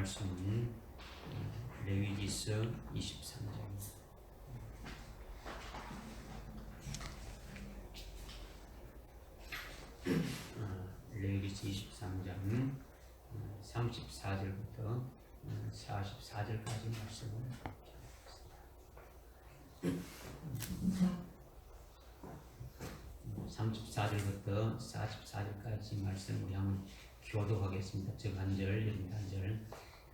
말씀은 레위기서 23장입니다. 레위기서 23장 34절부터 44절까지 말씀을 보겠습니다. 34절부터 44절까지 말씀 우리 한번 교도하겠습니다. 즉 한 절, 한 절.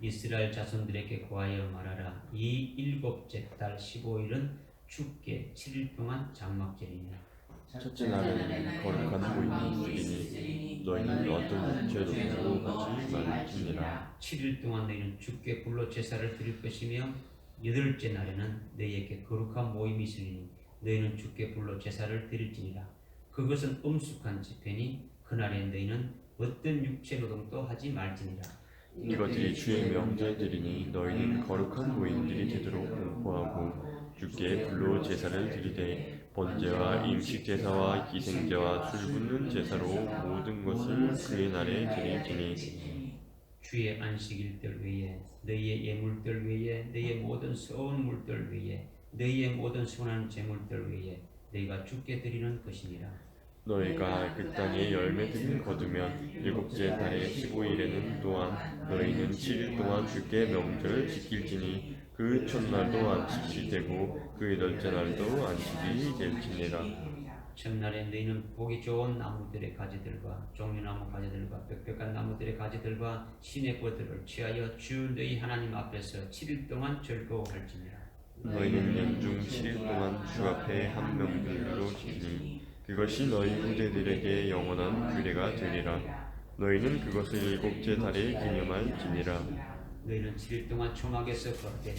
이스라엘 자손들에게 고하여 말하라. 이 일곱째 달 15일은 주께 7일 동안 장막절이니라. 첫째 날은 거룩한 모임이니 너희는 어떤 죄로도 하지 말지니라. 7일 동안 너희는 주께 불로 제사를 드릴 것이며 여덟째 날에는 너희에게 거룩한 모임이 있으니 너희는 주께 불로 제사를 드릴지니라. 그것은 엄숙한 집회니 그날에 너희는 어떤 육체 노동도 하지 말지니라. 이것들이 주의 명절들이니 너희는 거룩한 모임들이 되도록 공포하고 주께 불로 제사를 드리되 번제와 임식제사와 기생제와 술 붓는 제사로 모든 것을 그의 날에 드릴지니 주의 안식일들 외에 너희의 예물들 외에 너희의 모든 서운 물들 외에 너희의 모든 순한 제물들 외에 너희가 주께 드리는 것이니라. 너희가 그 땅에 열매들을 거두면 일곱째 달의 15일에는 또한 너희는 7일 동안 주께 명절을 지킬지니 그 첫날도 안식일이 되고 그 여덟째 날도 안식일이 될지니라. 첫날에 너희는 보기 좋은 나무들의 가지들과 종려나무 가지들과 빽빽한 나무들의 가지들과 시내 꽃들을 취하여 주 너희 하나님 앞에서 7일 동안 즐거워할지니라. 너희는 연중 7일 동안 주 앞에 한 명들로 지키니 그것이 너희 후대들에게 영원한 규례가 되리라. 너희는 그것을 일곱째 달에 기념할지니라. 너희는 7일 동안 초막에서 거하되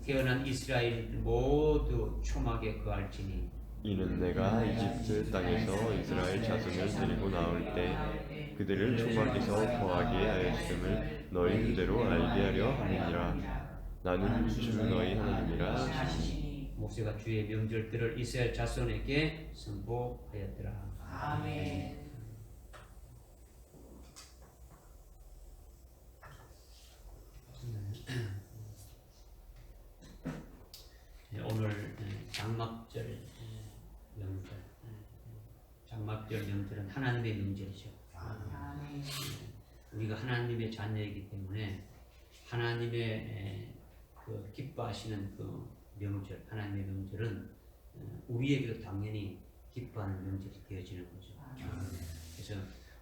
태어난 이스라엘 모두 초막에 거할지니 이는 내가 이집트 땅에서 이스라엘 자손을 데리고 나올 때 그들을 초막에서 거하게 하였음을 너희 그대로 알게 하려 함이니라. 나는 주 너희 하나님이라 하시니. 모세가 주의 명절들을 이스라엘 자손에게 선포하였더라. 아멘. 오늘 장막절 명절, 장막절 명절은 하나님의 명절이죠. 아멘. 우리가 하나님의 자녀이기 때문에 하나님의 그 기뻐하시는 그 명절, 하나님의 명절은 우리에게도 당연히 기뻐하는 명절이 되어지는 거죠. 그래서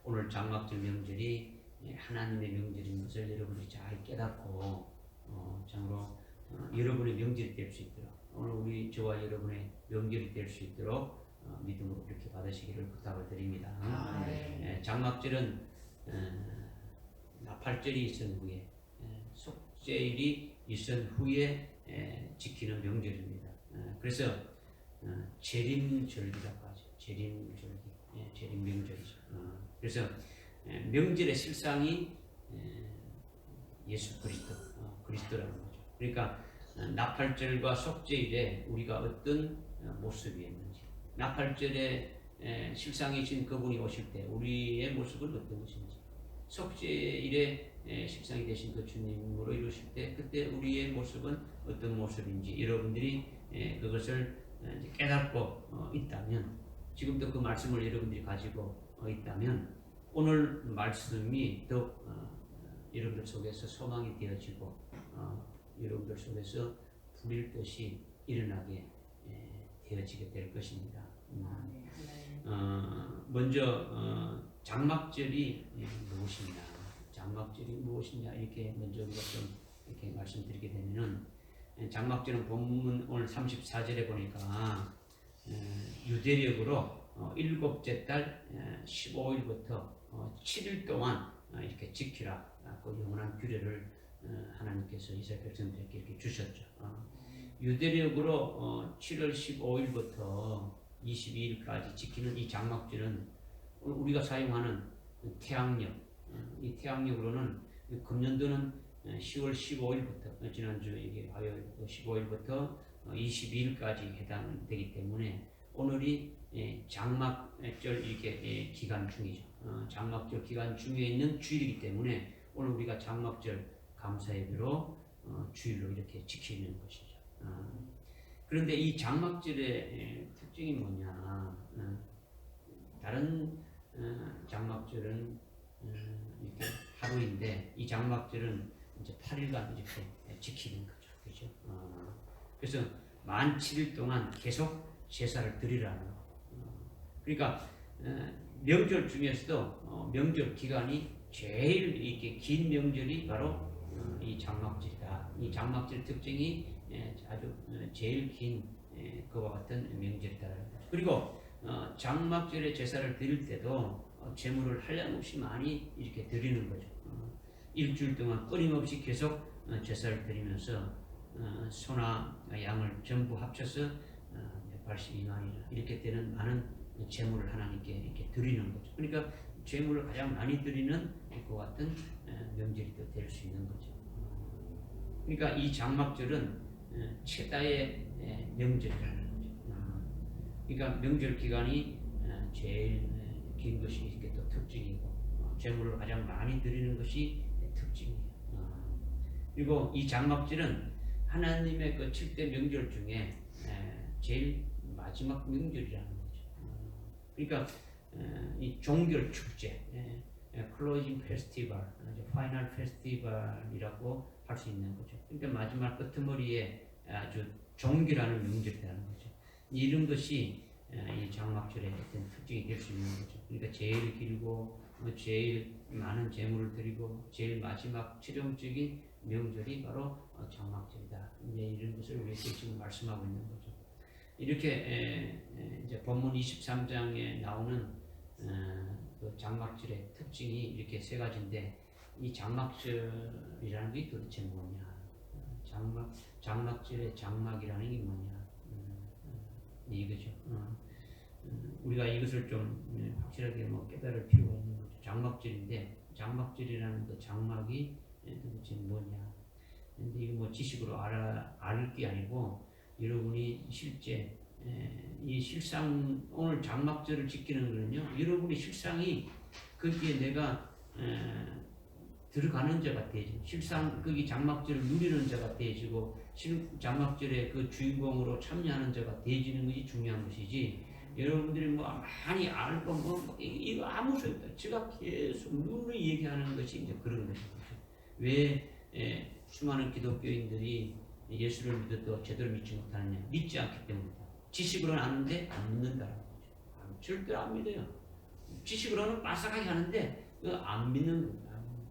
오늘 장막절 명절이 하나님의 명절인 것을 여러분이 잘 깨닫고 참으로 여러분의 명절이 될 수 있도록 오늘 우리 저와 여러분의 명절이 될 수 있도록 믿음으로 그렇게 받으시기를 부탁을 드립니다. 장막절은 나팔절이 있은 후에 속죄일이 있은 후에 지키는 명절입니다. 그래서 재림절기라고 하죠. 재림절기, 재림명절이죠. 그래서 명절의 실상이 예수 그리스도, 그리스도라는 거죠. 그러니까 나팔절과 속죄일에 우리가 어떤 모습이었는지, 나팔절의 실상이신 그분이 오실 때 우리의 모습은 어떤 것인지, 속죄일에 실상이 되신 그 주님으로 이루실 때 그때 우리의 모습은 어떤 모습인지 여러분들이 그것을 깨닫고 있다면, 지금도 그 말씀을 여러분들이 가지고 있다면 오늘 말씀이 더 여러분들 속에서 소망이 되어지고 여러분들 속에서 불일 것이 일어나게 되어지게 될 것입니다. 먼저 장막절이 무엇이냐, 장막절이 무엇이냐 이렇게 먼저 우리가 좀 이렇게 말씀드리게 되면은, 장막절은 본문 오늘 34절에 보니까 유대력으로 일곱째 달 15일부터 7일 동안 이렇게 지키라, 그 영원한 규례를 하나님께서 이스라엘 백성들에게 이렇게 주셨죠. 유대력으로 7월 15일부터 22일까지 지키는 이 장막절은 우리가 사용하는 태양력, 이 태양력으로는 금년도는 10월 15일부터 지난주 이게 화요일 15일부터 22일까지 해당되기 때문에 오늘이 장막절 이렇게 기간 중이죠. 장막절 기간 중에 있는 주일이기 때문에 오늘 우리가 장막절 감사 예배로 주일로 이렇게 지키는 것이죠. 그런데 이 장막절의 특징이 뭐냐? 다른 장막절은 이렇게 하루인데 이 장막절은 이제 8일간 이렇게 지키는 거죠. 그죠? 그래서 만 7일 동안 계속 제사를 드리라는 거. 그러니까 명절 중에서도 명절 기간이 제일 이렇게 긴 명절이 바로 이 장막절이다. 이 장막절 특징이 아주 제일 긴 그와 같은 명절이다. 그리고 장막절에 제사를 드릴 때도 제물을 한량없이 많이 이렇게 드리는 거죠. 일주일 동안 끊임없이 계속 제사를 드리면서 소나 양을 전부 합쳐서 82만이나 이렇게 되는 많은 제물을 하나님께 이렇게 드리는 거죠. 그러니까 제물을 가장 많이 드리는 그 같은 명절이 될 수 있는 거죠. 그러니까 이 장막절은 최다의 명절이라는 거죠. 그러니까 명절 기간이 제일 긴 것이 이렇게 또 특징이고 제물을 가장 많이 드리는 것이 특징이에요. 그리고 이 장막절은 하나님의 그 7대 명절 중에 제일 마지막 명절이라는 거죠. 그러니까 이 종결 축제, 클로징 페스티벌, 파이널 페스티벌이라고 할 수 있는 거죠. 그러니까 마지막 끄트머리에 아주 종결하는 명절이라는 거죠. 이런 것이 이 장막절의 어떤 특징이 될 수 있는 거죠. 그러니까 제일 길고 제일 많은 제물을 드리고 제일 마지막 최종적인 명절이 바로 장막절이다. 이제 이런 것을 우리에게 지금 말씀하고 있는 거죠. 이렇게 이제 본문 23장에 나오는 그 장막절의 특징이 이렇게 세 가지인데 이 장막절이라는 게 도대체 뭐냐? 장막절의 장막이라는 게 뭐냐? 이거죠. 우리가 이것을 좀 확실하게 깨달을 필요가 있는 거죠. 장막절인데 장막절이라는 그 장막이 도대체 뭐냐? 근데 이거 지식으로 알 게 아니고 여러분이 실제 이 실상 오늘 장막절을 지키는 거는요. 여러분의 실상이 거기에 내가 들어가는 자가 되지. 실상 거기 장막절을 누리는 자가 되지고 장막절의 그 주인공으로 참여하는 자가 되지는 것이 중요한 것이지. 여러분들이 많이 알고 이거 아무 소용없다. 제가 계속 누누이 얘기하는 것이 이제 그런 것이죠. 왜 수많은 기독교인들이 예수를 믿어도 제대로 믿지 못하느냐? 믿지 않기 때문이다. 지식으로는 아는데 안 믿는다는 거죠. 절대 안 믿어요. 지식으로는 빠삭하게 하는데 안 믿는 거예요.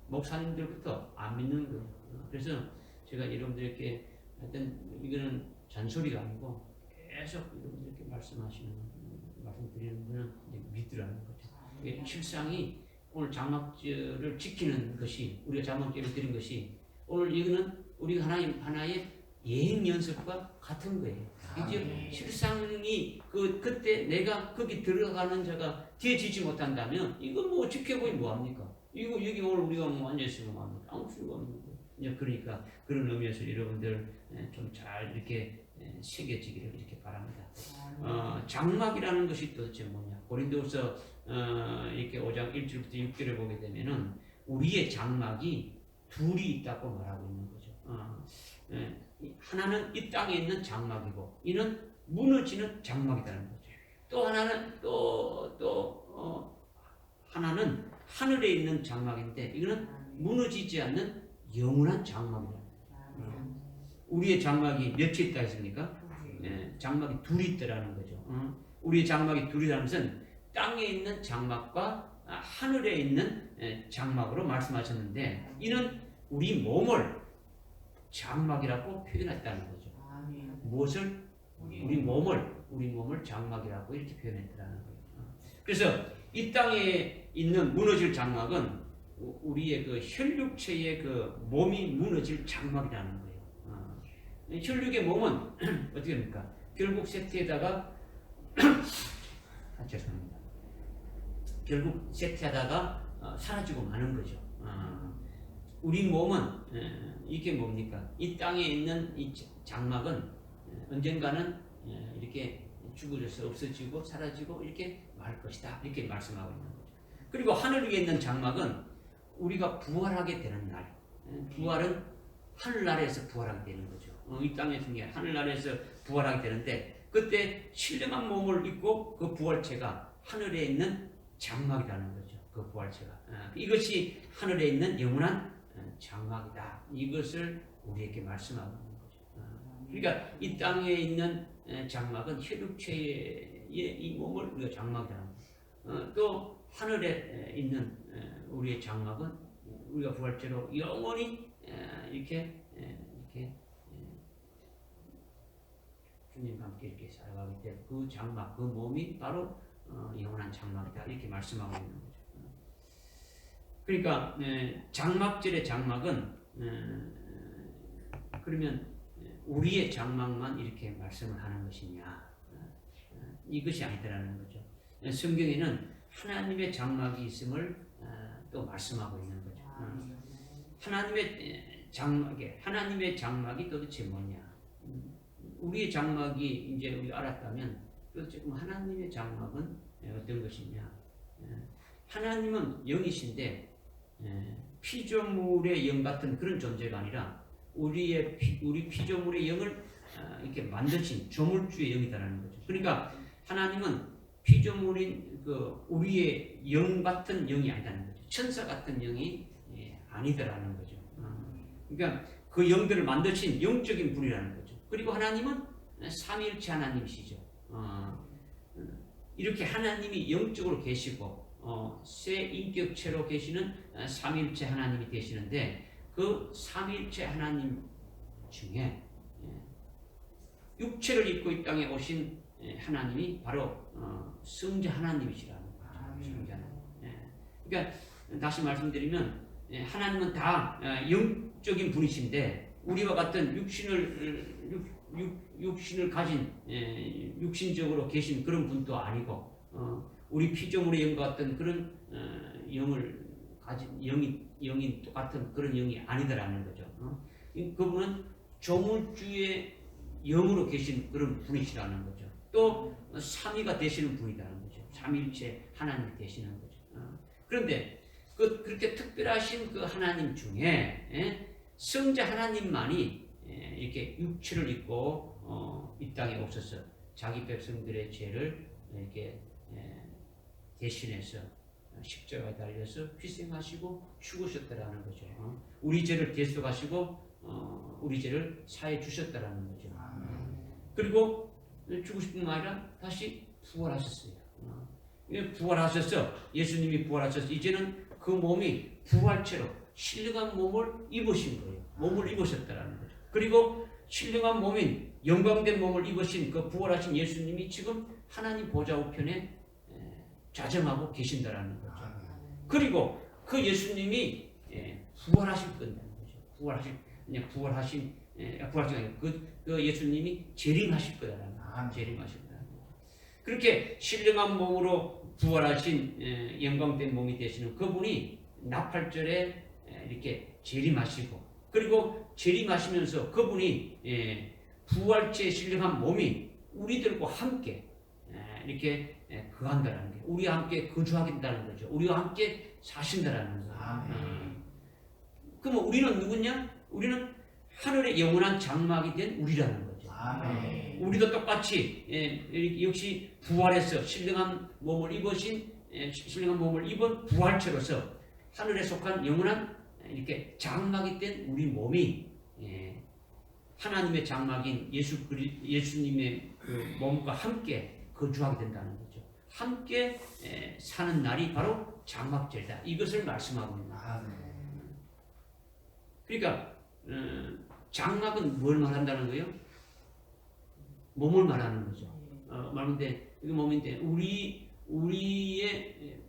목사님들부터 안 믿는 거예요. 그래서 제가 여러분들께 하여튼 이거는 잔소리가 아니고 계속 여러분들께 말씀드리는 거는 믿으라는 거죠. 실상이 오늘 장막절을 지키는 것이 우리가 장막절을 드린 것이 오늘 이거는 우리가 하나의 예행 연습과 같은 거예요. 이제 실상이 그때 내가 거기 들어가는 자가 되어지지 못한다면 이거 지켜보니 뭐합니까? 이거 여기 오늘 우리가 앉아있으면 뭐합니까? 아무 필요가 없는 거예요. 이제 그러니까 그런 의미에서 여러분들 좀 잘 이렇게 새겨지기를 이렇게 바랍니다. 장막이라는 것이 도대체 뭐냐? 고린도후서 이렇게 5장 1절부터 6절에 보게 되면은 우리의 장막이 둘이 있다고 말하고 있는 거죠. 하나는 이 땅에 있는 장막이고 이는 무너지는 장막이라는 거죠. 또 하나는 하나는 하늘에 있는 장막인데 이거는 무너지지 않는 영원한 장막이라는 거죠. 우리의 장막이 몇이 있다 했습니까? 장막이 둘이 있다라는 거죠. 우리의 장막이 둘이라는 것은 땅에 있는 장막과 하늘에 있는 장막으로 말씀하셨는데 이는 우리 몸을 장막이라고 표현했다는 거죠. 무엇을? 우리 몸을 장막이라고 이렇게 표현했다는 거예요. 그래서 이 땅에 있는 무너질 장막은 우리의 그 혈육체의 그 몸이 무너질 장막이라는 거예요. 혈육의 몸은 어떻게 합니까? 결국 세트에다가 죄송합니다. 결국 세트하다가 사라지고 마는 거죠. 우리 몸은 이게 뭡니까? 이 땅에 있는 이 장막은 언젠가는 이렇게 죽어져서 없어지고 사라지고 이렇게 말 것이다. 이렇게 말씀하고 있는 거죠. 그리고 하늘 위에 있는 장막은 우리가 부활하게 되는 날, 부활은 하늘나라에서 부활하게 되는 거죠. 이 땅에 중에 하늘나라에서 부활하게 되는데 그때 신령한 몸을 입고 그 부활체가 하늘에 있는 장막이라는 거죠. 그 부활체가 이것이 하늘에 있는 영원한 장막이다. 이것을 우리에게 말씀하고 있는 거죠. 그러니까 이 땅에 있는 장막은 혈육체의 이 몸을 우리가 장막이라는 거죠. 또 하늘에 있는 우리의 장막은 우리가 부활체로 영원히 이렇게 주님과 함께 이렇게 살아가기 때문에 그 장막, 그 몸이 바로 영원한 장막이다. 이렇게 말씀하고 있는 거죠. 그러니까 장막절의 장막은 그러면 우리의 장막만 이렇게 말씀을 하는 것이냐? 이것이 아니더라는 거죠. 성경에는 하나님의 장막이 있음을 또 말씀하고 있는 거죠. 하나님의 장막이 도대체 뭐냐? 우리의 장막이 이제 우리가 알았다면 도대체 하나님의 장막은 어떤 것이냐? 하나님은 영이신데 피조물의 영 같은 그런 존재가 아니라 우리 피조물의 영을 이렇게 만드신 조물주의 영이다라는 거죠. 그러니까 하나님은 피조물인 우리의 영 같은 영이 아니다는 거죠. 천사 같은 영이 아니더라는 거죠. 그러니까 그 영들을 만드신 영적인 분이라는 거죠. 그리고 하나님은 삼위일체 하나님이시죠. 이렇게 하나님이 영적으로 계시고 세 인격체로 계시는 삼위일체 하나님이 계시는데 그 삼위일체 하나님 중에 육체를 입고 이 땅에 오신 하나님이 바로 성자 하나님이시라는 거죠. 성자 하나님. 그러니까 다시 말씀드리면 하나님은 다 영적인 분이신데 우리와 같은 육신을 가진 육신적으로 계신 그런 분도 아니고 우리 피조물의 영과 같은 그런 영을 가진 영이 똑같은 그런 영이 아니더라는 거죠. 그분은 조물주의 영으로 계신 그런 분이시라는 거죠. 또 삼위가 되시는 분이라는 거죠. 삼위일체 하나님이 되시는 거죠. 그런데 그렇게 특별하신 그 하나님 중에 성자 하나님만이 이렇게 육체를 입고 이 땅에 오셔서 자기 백성들의 죄를 이렇게 대신해서 십자가에 달려서 희생하시고 죽으셨다라는 거죠. 우리 죄를 대속하시고 우리 죄를 사해 주셨다라는 거죠. 그리고 죽으실 뿐만 아니라 다시 부활하셨어요. 부활하셔서 예수님이 부활하셔서 이제는 그 몸이 부활체로 신령한 몸을 입으신 거예요. 몸을 입으셨다라는 거죠. 그리고 신령한 몸인 영광된 몸을 입으신 그 부활하신 예수님이 지금 하나님 보좌 우편에 좌정하고 계신다라는 거죠. 그리고 그 예수님이 부활하실 건다는 거죠. 부활하신 그 예수님이 재림하실 거다라는 거죠. 재림하실 거다라는 거죠. 그렇게 신령한 몸으로 부활하신 영광된 몸이 되시는 그분이 나팔절에 이렇게 재림하시고 그리고 재림하시면서 그분이 부활체 신령한 몸이 우리들과 함께 이렇게 거한다는 게 우리와 함께 거주하겠다는 거죠. 우리와 함께 사신다라는 거죠. 그럼 우리는 누구냐? 우리는 하늘의 영원한 장막이 된 우리라는 거죠. 우리도 똑같이 역시 부활해서 신령한 몸을 입은 부활체로서 하늘에 속한 영원한 이렇게 장막이 된 우리 몸이 하나님의 장막인 예수님의 그 몸과 함께 거주하게 된다는 거죠. 함께 사는 날이 바로 장막절이다. 이것을 말씀하고 있는 거예요. 그러니까 장막은 뭘 말한다는 거예요? 몸을 말하는 거죠. 말인데 이게 몸인데 우리의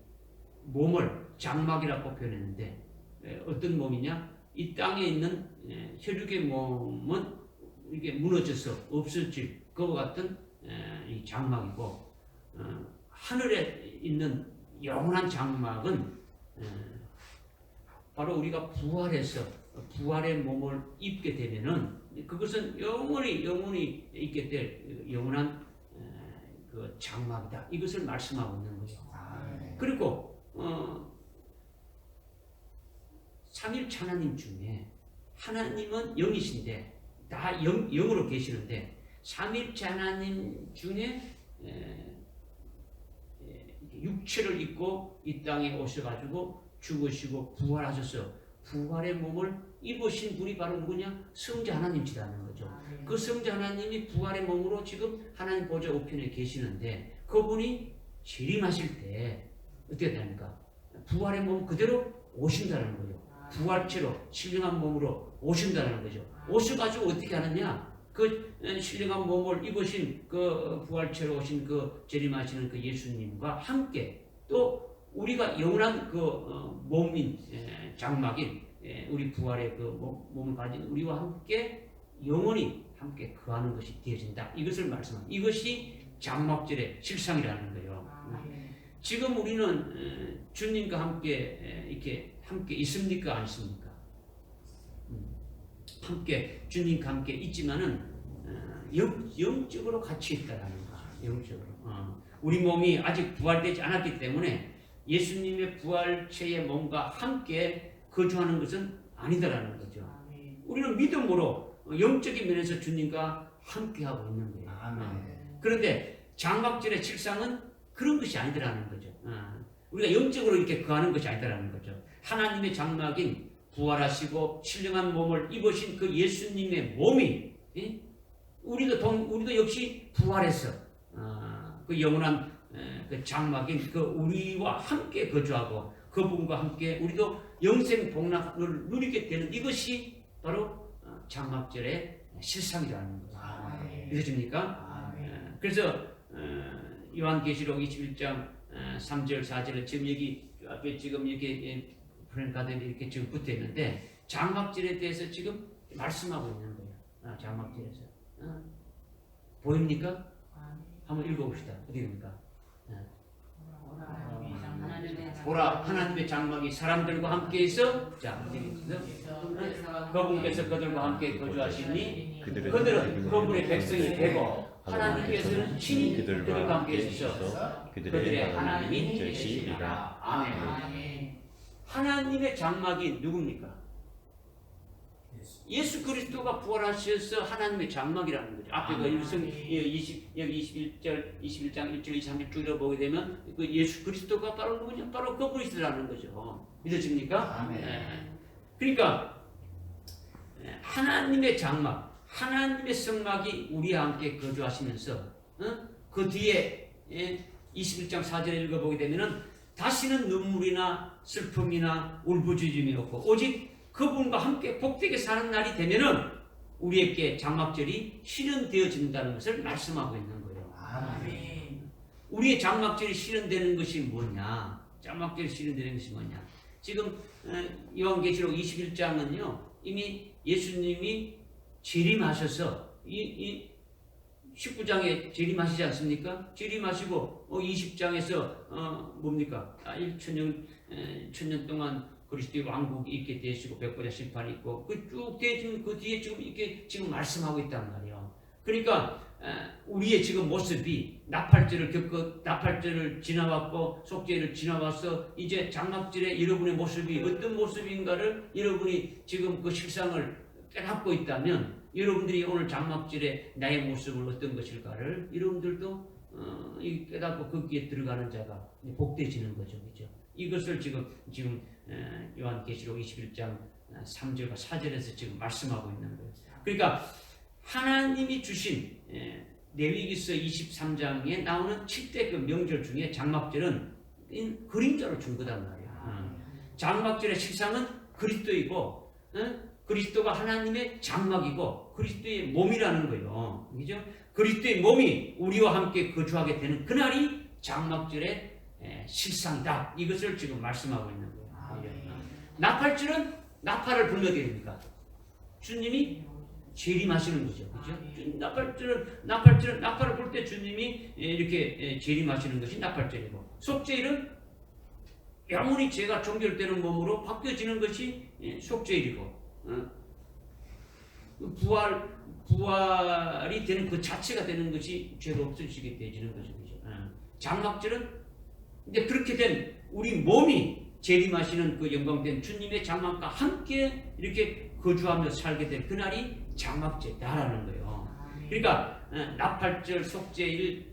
몸을 장막이라고 표현했는데 어떤 몸이냐? 이 땅에 있는 혈육의 몸은 이게 무너져서 없어질 것과 같은 이 장막이고 하늘에 있는 영원한 장막은 바로 우리가 부활해서 부활의 몸을 입게 되면은 그것은 영원히 있게 될 영원한 그 장막이다. 이것을 말씀하고 있는 거죠. 그리고 삼일체 하나님 중에 하나님은 영이신데 다 영으로 계시는데 삼일체 하나님 중에 육체를 입고 이 땅에 오셔가지고 죽으시고 부활하셔서 부활의 몸을 입으신 분이 바로 누구냐? 성자 하나님이시라는 거죠. 그 성자 하나님이 부활의 몸으로 지금 하나님 보좌 우편에 계시는데 그분이 재림하실 때 어떻게 됩니까? 부활의 몸 그대로 오신다는 거죠. 부활체로 신령한 몸으로 오신다는 거죠. 오셔가지고 어떻게 하느냐? 그 신령한 몸을 입으신 그 부활체로 오신 그 재림하시는 그 예수님과 함께 또 우리가 영원한 그 몸인 장막인 우리 부활의 그 몸을 가진 우리와 함께 영원히 함께 거하는 것이 되어진다. 이것을 말씀합니다. 이것이 장막절의 실상이라는 거예요. 지금 우리는 주님과 함께 이렇게 함께 있습니까? 안 있습니까? 함께 주님과 함께 있지만은 영적으로 같이 있다라는 거죠. 영적으로. 우리 몸이 아직 부활되지 않았기 때문에 예수님의 부활체의 몸과 함께 거주하는 것은 아니다라는 거죠. 우리는 믿음으로 영적인 면에서 주님과 함께하고 있는 거예요. 그런데 장막절의 실상은 그런 것이 아니더라는 거죠. 우리가 영적으로 이렇게 거하는 것이 아니더라는 거죠. 하나님의 장막인 부활하시고 신령한 몸을 입으신 그 예수님의 몸이 우리도 역시 부활해서 그 영원한 그 장막인 그 우리와 함께 거주하고 그분과 함께 우리도 영생 복락을 누리게 되는 이것이 바로 장막절의 실상이라는 거예요. 믿으십니까? 그래서 요한계시록 21장 3절 4절에 지금 여기 앞에 지금 이렇게 프랭카들이 이렇게 지금 붙어 있는데 장막절에 대해서 지금 말씀하고 있는 거예요. 장막절에서 보입니까? 한번 읽어봅시다. 어디입니까? 보라 하나님의 장막이 사람들과 함께 있어 자 그분께서 그들과 함께 거주하시니 그들은 그분의 백성이 되고 하나님께서는 친히 그들과 함께 있으셔서 그들의 하나님이 되시리라. 아멘. 하나님의 장막이 누굽니까? 예수 그리스도가 부활하셔서 하나님의 장막이라는 거죠. 앞에 그 21장 1절 23절 쭉 보게 되면 그 예수 그리스도가 바로 누구냐? 바로 그분이시라는 거죠. 믿어집니까? 그러니까 하나님의 장막, 하나님의 성막이 우리와 함께 거주하시면서 그 뒤에 21장 4절을 읽어보게 되면은 다시는 눈물이나 슬픔이나 울부짖음이 없고 오직 그분과 함께 복되게 사는 날이 되면은 우리에게 장막절이 실현되어진다는 것을 말씀하고 있는 거예요. 아멘. 우리의 장막절이 실현되는 것이 뭐냐? 장막절이 실현되는 것이 뭐냐? 지금 요한계시록 21장은요 이미 예수님이 재림하셔서 이 19장에 재림하시지 않습니까? 재림하시고 20장에서 뭡니까? 1000년 동안 그리스도의 왕국이 있게 되시고 백보자 심판이 있고 그 쭉 되어진 그 뒤에 지금 이렇게 지금 말씀하고 있단 말이에요. 그러니까 우리의 지금 모습이 나팔절을 지나왔고 속죄를 지나와서 이제 장막절에 여러분의 모습이 어떤 모습인가를 여러분이 지금 그 실상을 깨닫고 있다면 여러분들이 오늘 장막절에 나의 모습은 어떤 것일까를 여러분들도 깨닫고 거기에 들어가는 자가 복되어지는 거죠. 그렇죠? 이것을 지금 요한계시록 21장 3절과 4절에서 지금 말씀하고 있는 거예요. 그러니까 하나님이 주신 레위기서 23장에 나오는 7대 그 명절 중에 장막절은 그림자로 준 거단 말이야. 장막절의 실상은 그리스도이고 그리스도가 하나님의 장막이고 그리스도의 몸이라는 거예요. 그죠? 그리스도의 몸이 우리와 함께 거주하게 되는 그날이 장막절의 실상이다. 이것을 지금 말씀하고 있는 거예요. 나팔절은 나팔을 불러야 됩니까? 주님이 재림하시는 거죠. 그죠? 나팔절은 나팔을 불 때 주님이 이렇게 재림하시는 것이 나팔절이고 속죄일은 영원히 죄가 종결되는 몸으로 바뀌어지는 것이 속죄일이고 부활이 되는 그 자체가 되는 것이 죄가 없어지게 되지는 것이죠. 장막절은 근데 그렇게 된 우리 몸이 재림하시는 그 영광된 주님의 장막과 함께 이렇게 거주하며 살게 될 그날이 장막제다라는 거예요. 그러니까 나팔절, 속죄일,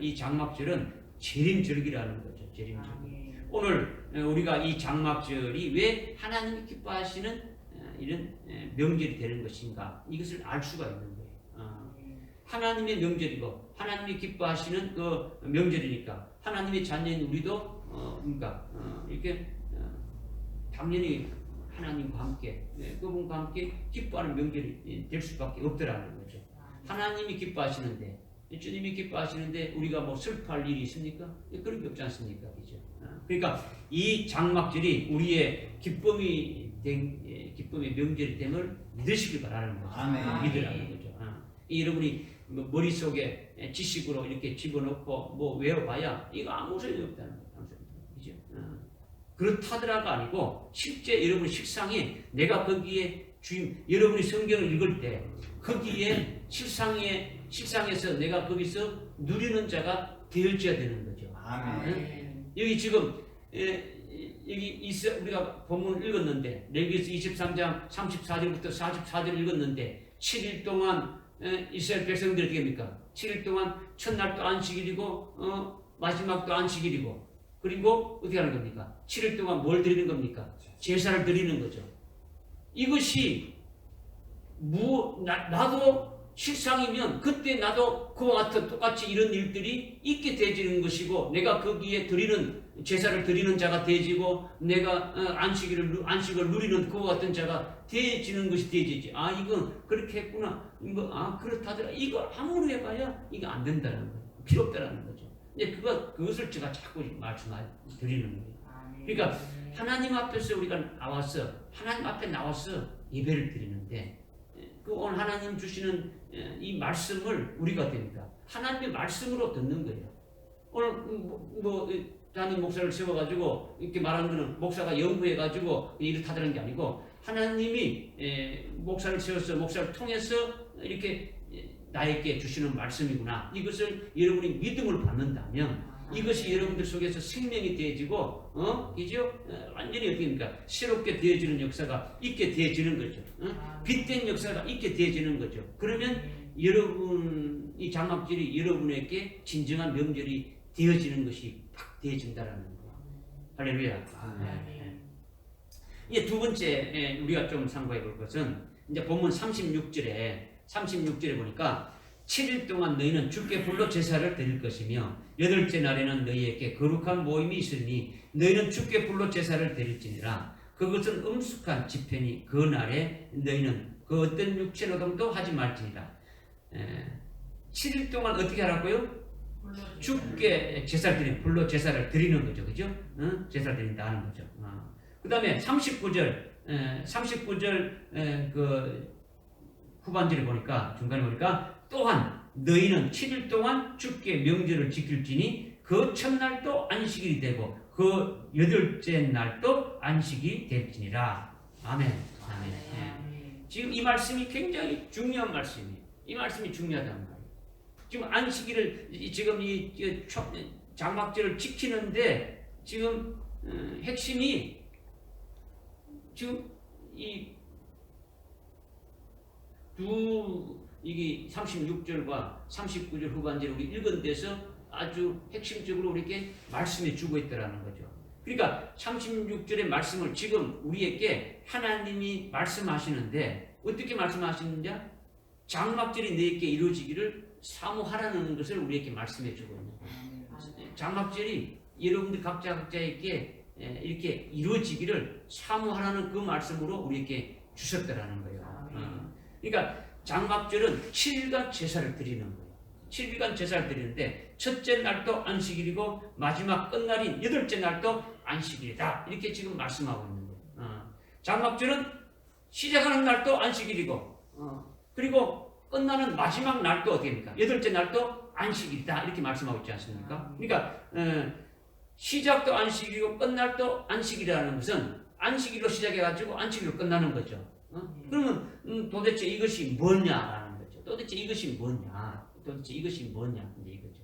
이 장막절은 재림절기라는 거죠. 재림절기. 오늘 우리가 이 장막절이 왜 하나님이 기뻐하시는 이런 명절이 되는 것인가, 이것을 알 수가 있는 거예요. 하나님의 명절이고 하나님이 기뻐하시는 그 명절이니까 하나님의 자녀인 우리도 이렇게 당연히 하나님과 함께, 그분과 함께 기뻐하는 명절이 될 수밖에 없더라는 거죠. 하나님이 기뻐하시는데, 주님이 기뻐하시는데 우리가 뭐 슬퍼할 일이 있습니까? 그런 게 없지 않습니까? 그죠? 그러니까 이 장막절이 우리의 기쁨의 명절이 됨을 믿으시길 바라는 거죠. 믿으라는 거죠. 여러분이 머릿속에 지식으로 이렇게 집어넣고 뭐 외워봐야 이거 아무 소용이 없다는 거죠. 그죠? 그렇다더라가 아니고 실제 여러분 식상에 내가 거기에 여러분이 성경을 읽을 때 거기에 실상에서 내가 거기서 누리는 자가 되어져야 되는 거죠. 여기 지금 여기 우리가 본문을 읽었는데 레위기서 23장 34절부터 44절 읽었는데 7일 동안 이스라엘 백성들이 어떻게 합니까? 7일 동안 첫날도 안식일이고 마지막도 안식일이고, 그리고 어떻게 하는 겁니까? 7일 동안 뭘 드리는 겁니까? 제사를 드리는 거죠. 이것이 나도 실상이면 그때 나도 그와 같은 똑같이 이런 일들이 있게 되어지는 것이고, 내가 거기에 제사를 드리는 자가 되어지고, 내가 안식을 누리는 그와 같은 자가 되어지는 것이 되어지지. 이건 그렇게 했구나. 그렇다더라. 이거 아무리 해봐야 이거 안 된다는 거예요. 필요 없다는 거죠. 근데 그것을 제가 자꾸 말씀드리는 거예요. 그러니까 하나님 앞에서 우리가 하나님 앞에 나와서 예배를 드리는데, 오늘 하나님 주시는 이 말씀을 우리가 됩니다. 하나님의 말씀으로 듣는 거예요. 오늘 담임 목사를 세워가지고 이렇게 말하는 거는 목사가 연구해가지고 이렇다는 게 아니고, 하나님이 목사를 세워서 목사를 통해서 이렇게 나에게 주시는 말씀이구나. 이것을 여러분이 믿음을 받는다면 이것이 여러분들 속에서 생명이 되어지고, 이죠? 완전히 어떻게 됩니까? 새롭게 되어지는 역사가 있게 되어지는 거죠. 빛된 역사가 있게 되어지는 거죠. 그러면 이 장막절이 여러분에게 진정한 명절이 되어지는 것이 딱 되어진다라는 거예요. 할렐루야. 이제 두 번째 우리가 좀 참고해 볼 것은, 이제 본문 36절에 보니까 7일 동안 너희는 주께 불로 제사를 드릴 것이며 8째 날에는 너희에게 거룩한 모임이 있으니 너희는 주께 불로 제사를 드릴지니라. 그것은 엄숙한 집회니 그 날에 너희는 그 어떤 육체 노동도 하지 말지니라. 7일 동안 어떻게 하라고요? 주께 제사를 드리는, 불로 제사를 드리는 거죠. 그죠? 제사를 드린다 하는 거죠. 그 다음에 39절 그 후반절에 보니까, 중간에 보니까, 또한 너희는 7일 동안 주께 명절을 지킬지니 그 첫날도 안식일이 되고 그 8째 날도 안식이 될지니라. 아멘. 지금 이 말씀이 굉장히 중요한 말씀이에요. 이 말씀이 중요하단 말이에요. 지금 안식일을, 지금 이 장막절을 지키는데 지금 핵심이 지금 이게 36절과 39절 후반절 우리 읽은 데서 아주 핵심적으로 우리에게 말씀해 주고 있다라는 거죠. 그러니까 36절의 말씀을 지금 우리에게 하나님이 말씀하시는데, 어떻게 말씀하시는지, 장막절이 너에게 이루어지기를 사모하라는 것을 우리에게 말씀해 주고 있는 거예요. 장막절이 여러분들 각자에게 이렇게 이루어지기를 사모하라는 그 말씀으로 우리에게 주셨다라는 거예요. 그러니까 장막절은 7일간 제사를 드리는 거예요. 7일간 제사를 드리는데 첫째 날도 안식일이고 마지막 끝날인 8째 날도 안식일이다. 이렇게 지금 말씀하고 있는 거예요. 장막절은 시작하는 날도 안식일이고, 그리고 끝나는 마지막 날도 어디입니까? 8째 날도 안식일이다. 이렇게 말씀하고 있지 않습니까? 그러니까 시작도 안식일이고 끝날도 안식일이라는 것은 안식일로 시작해가지고 안식일로 끝나는 거죠. 그러면 도대체 이것이 뭐냐라는 거죠. 도대체 이것이 뭐냐? 이제 이거죠.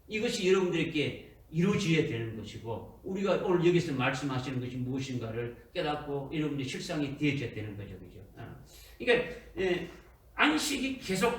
이것이 여러분들에게 이루어져야 되는 것이고 우리가 오늘 여기서 말씀하시는 것이 무엇인가를 깨닫고 여러분의 실상이 되어져야 되는 거죠. 그죠? 그러니까 안식이 계속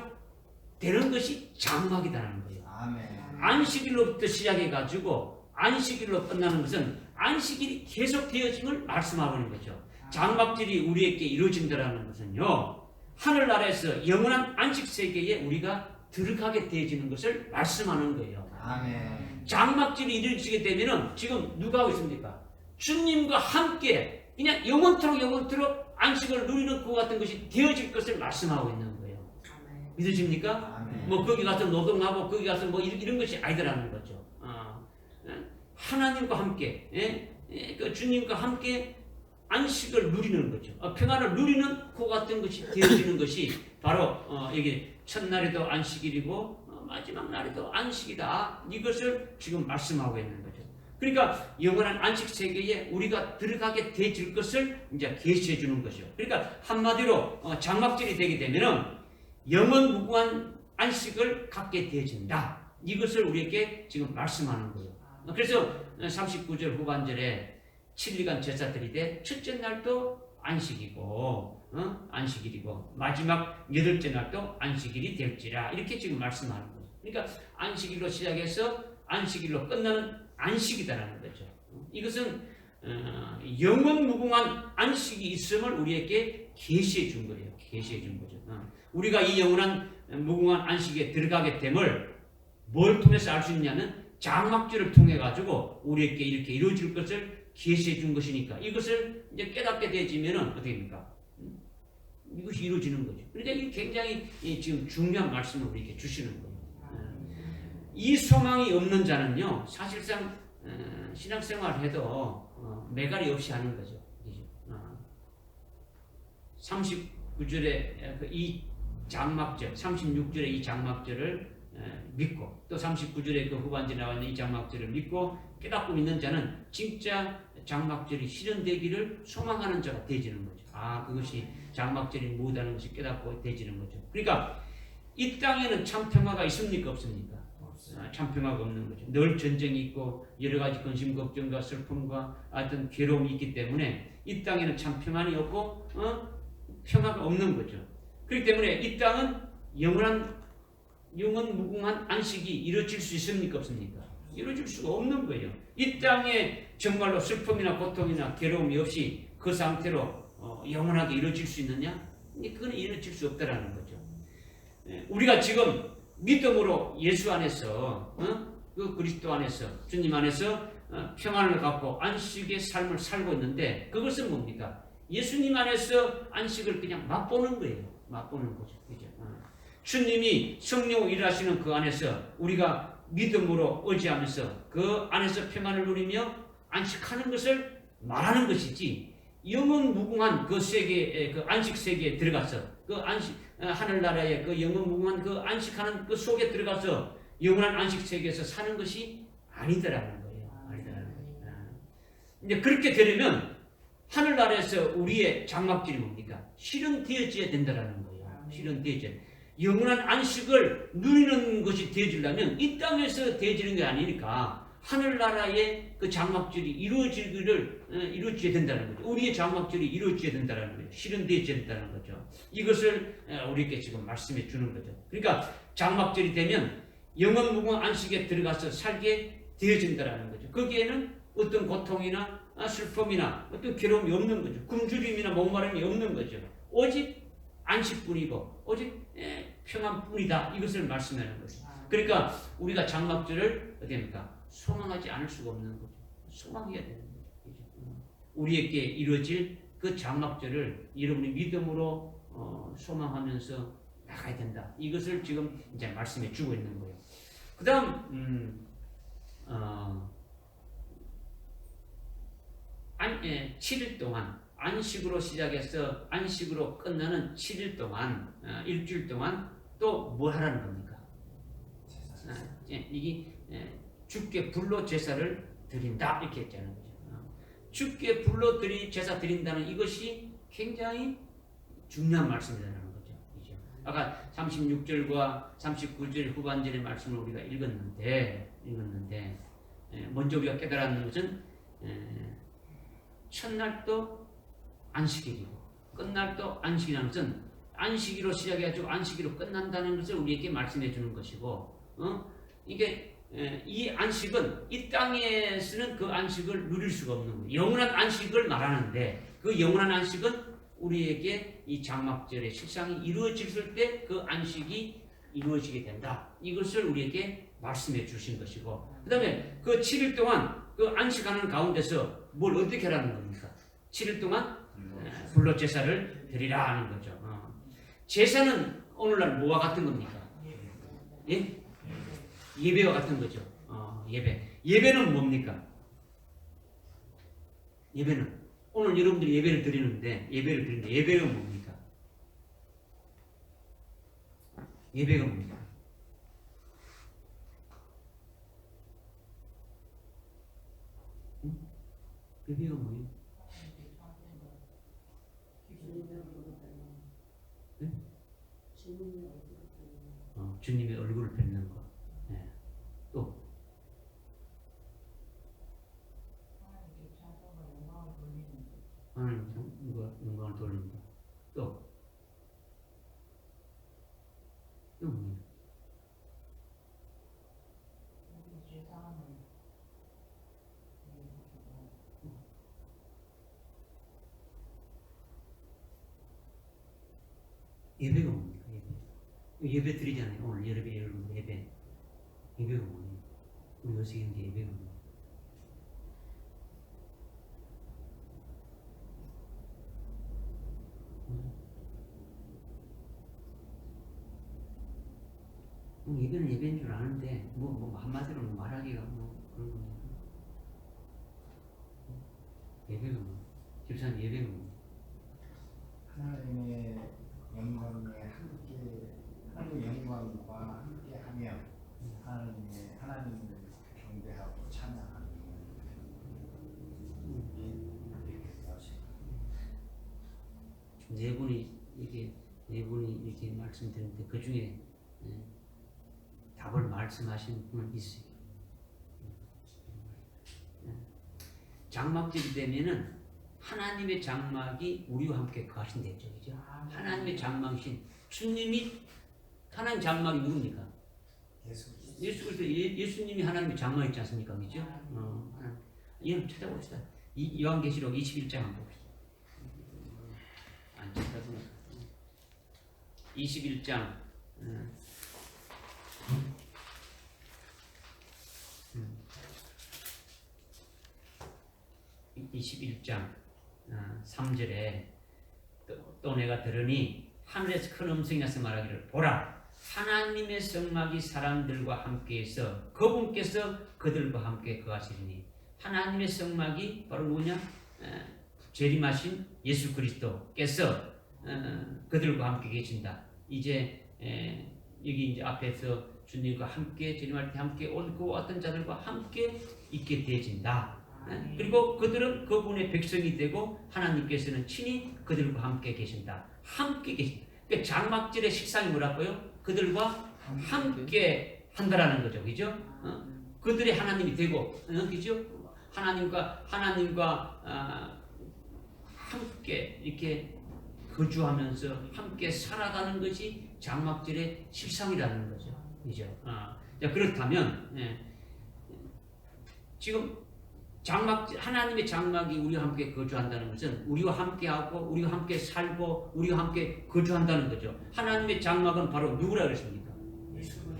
되는 것이 장막이라는 거예요. 아멘. 안식일로부터 시작해가지고 안식일로 끝나는 것은 안식일이 계속 되어짐을 말씀하고 있는 거죠. 장막절이 우리에게 이루어진다는 것은요, 하늘나라에서 영원한 안식 세계에 우리가 들어가게 되어지는 것을 말씀하는 거예요. 아멘. 장막절이 이루어지게 되면은 지금 누가 하고 있습니까? 주님과 함께 그냥 영원토록 안식을 누리는 것 같은 것이 되어질 것을 말씀하고 있는 거예요. 믿으십니까? 아멘. 뭐 거기 가서 노동하고 거기 가서 뭐 이런 것이 아니더라는 거죠. 하나님과 함께, 그 주님과 함께 안식을 누리는 거죠. 평안을 누리는 것 같은 것이 되어지는 것이 바로 여기 첫날에도 안식일이고 마지막 날에도 안식이다. 이것을 지금 말씀하고 있는 거죠. 그러니까 영원한 안식 세계에 우리가 들어가게 되질 것을 이제 계시해 주는 거죠. 그러니까 한마디로 장막절이 되게 되면은 영원 무궁한 안식을 갖게 되어진다. 이것을 우리에게 지금 말씀하는 거예요. 그래서 39절 후반절에 7일간 제사 드리되 첫째 날도 안식이고 안식일이고 마지막 8째 날도 안식일이 될지라 이렇게 지금 말씀하는 거죠. 그러니까 안식일로 시작해서 안식일로 끝나는 안식이다라는 거죠. 이것은 영원 무궁한 안식이 있음을 우리에게 계시해 준 거예요. 계시해 준 거죠. 우리가 이 영원한 무궁한 안식에 들어가게 됨을 뭘 통해서 알 수 있냐면 장막절을 통해 가지고 우리에게 이렇게 이루어질 것을 계시해 준 것이니까 이것을 이제 깨닫게 되지면은 어떻게 됩니까? 이것이 이루어지는 거죠. 그러니까 이게 굉장히 지금 중요한 말씀을 우리에게 주시는 거예요. 이 소망이 없는 자는요, 사실상 신앙생활을 해도 매갈이 없이 하는 거죠. 39절에 이 장막절, 36절에 이 장막절을 믿고 또 39절에 그 후반절에 나와 있는 이 장막절을 믿고 깨닫고 있는 자는 진짜 장막절이 실현되기를 소망하는 자가 되지는 거죠. 그것이 장막절이 무엇이라는 것이 깨닫고 되지는 거죠. 그러니까 이 땅에는 참 평화가 있습니까? 없습니까? 참 평화가 없는 거죠. 늘 전쟁이 있고 여러 가지 근심, 걱정과 슬픔과 어떤 괴로움이 있기 때문에 이 땅에는 참 평안이 없고 평화가 없는 거죠. 그렇기 때문에 이 땅은 영원 무궁한 안식이 이루어질 수 있습니까? 없습니까? 이루어질 수가 없는 거예요. 이 땅에 정말로 슬픔이나 고통이나 괴로움이 없이 그 상태로 영원하게 이루어질 수 있느냐? 그건 이루어질 수 없다라는 거죠. 우리가 지금 믿음으로 예수 안에서 그 그리스도 안에서 주님 안에서 평안을 갖고 안식의 삶을 살고 있는데 그것은 뭡니까? 예수님 안에서 안식을 그냥 맛보는 거예요. 맛보는 거죠. 그죠? 주님이 성령 일하시는 그 안에서 우리가 믿음으로 의지하면서 그 안에서 평안을 누리며 안식하는 것을 말하는 것이지 영원 무궁한 그 세계, 그 안식 세계에 들어가서 그 안식 하늘나라의 그 영원 무궁한 그 안식하는 그 속에 들어가서 영원한 안식 세계에서 사는 것이 아니더라는 거예요. 아니더라는 거예요. 이제 그렇게 되려면 하늘나라에서 우리의 장막절이 뭡니까? 실현되어져야 된다라는 거예요. 실현되어져야. 영원한 안식을 누리는 것이 되어지려면 이 땅에서 되어지는 게 아니니까 하늘나라의 그 장막절이 이루어져야 된다는 거죠. 우리의 장막절이 이루어져야 된다는 거죠. 실현되어져야 된다는 거죠. 이것을 우리에게 지금 말씀해 주는 거죠. 그러니까 장막절이 되면 영원 무궁한 안식에 들어가서 살게 되어진다는 거죠. 거기에는 어떤 고통이나 슬픔이나 어떤 괴로움이 없는 거죠. 굶주림이나 목마름이 없는 거죠. 오직 안식뿐이고 오직 평안뿐이다. 이것을 말씀하는 거죠. 그러니까 우리가 장막절을 어떻게 합니까? 소망하지 않을 수가 없는 거죠. 소망해야 되는 거죠. 우리에게 이루어질 그 장막절을 여러분이 믿음으로 소망하면서 나가야 된다. 이것을 지금 이제 말씀해 주고 있는 거예요. 그 다음 7일 동안 안식으로 시작해서 안식으로 끝나는 7일 동안 일주일 동안 또 뭐 하라는 겁니까? 이게 주께 불로 제사를 드린다 이렇게 했잖아요. 주께 불로 제사 드린다는 이것이 굉장히 중요한 말씀이라는 거죠. 아까 36절과 39절 후반절의 말씀을 우리가 읽었는데 먼저 우리가 깨달았는 것은 첫날도 안식일이고 끝날도 안식이라는 것은 안식일로 시작해가지고 안식일로 끝난다는 것을 우리에게 말씀해 주는 것이고, 이게 이 안식은 이 땅에서는 그 안식을 누릴 수가 없는 거예요. 영원한 안식을 말하는데 그 영원한 안식은 우리에게 이 장막절의 식상이 이루어질 때 그 안식이 이루어지게 된다. 이것을 우리에게 말씀해 주신 것이고, 그 다음에 그 7일 동안 그 안식하는 가운데서 뭘 어떻게 하라는 겁니까? 7일 동안 불로 제사를 드리라 하는 거죠. 제사는 오늘날 뭐와 같은 겁니까? 예? 예배와 같은 거죠. 예배. 예배는 뭡니까? 예배는 오늘 여러분들이 예배를 드리는데 예배가 뭡니까? 예배가 뭡니까? 응? 예배가 뭐예요? 네? 주님의 얼굴을 뵙는 것. 네. 또 하나님 영광을 돌리는 것. 또 뭐예요? 예배가 뭡니까? 예배 드리잖아요. 오늘 예배가 뭐예요? 우리 요새인데 예배가 뭐예요? 예배는 예배인 줄 아는데 뭐 한마디로 말하기가 뭐 그런 겁니다. 예배가 뭐? 집사님 예배가 뭐? 하나님의 영광에 함께 하나님의 영광과 함께하며 하나님을 경배하고 찬양하는 네 분이 이렇게 말씀드렸는데 그 중에 답을 말씀하신 분은 있어요. 장막절이 되면은 하나님의 장막이 우리와 함께 거하신대죠, 그죠? 하나님의 장막이신 주님이 하나님 장막이 누굽니까? 예수 그리스도. 예수님이 하나님의 장막 있지 않습니까, 그죠? 이름 찾아봅시다. 요한계시록 21장 한번 봅시다. 안 찾아보나? 21장 21장 3절에 또 내가 들으니 하늘에서 큰 음성이 나서 말하기를 보라 하나님의 성막이 사람들과 함께해서 그분께서 그들과 함께 거하시리니 하나님의 성막이 바로 누구냐? 재림하신 예수 그리스도께서 그들과 함께 계신다. 이제 여기 이제 앞에서 주님과 함께 재림할 때 함께 온 그 어떤 자들과 함께 있게 되어진다. 그리고 그들은 그분의 백성이 되고 하나님께서는 친히 그들과 함께 계신다. 함께 계신다. 그러니까 장막절의 식상이 뭐라고요? 그들과 함께 한다라는 거죠. 그죠? 그들이 하나님이 되고, 그죠? 하나님과 함께 이렇게 거주하면서 함께 살아가는 것이 장막절의 식상이라는 거죠. 그죠? 자, 그렇다면, 지금 하나님의 장막이 우리와 함께 거주한다는 것은 우리와 함께하고 우리와 함께 살고 우리와 함께 거주한다는 거죠. 하나님의 장막은 바로 누구라 그랬습니까?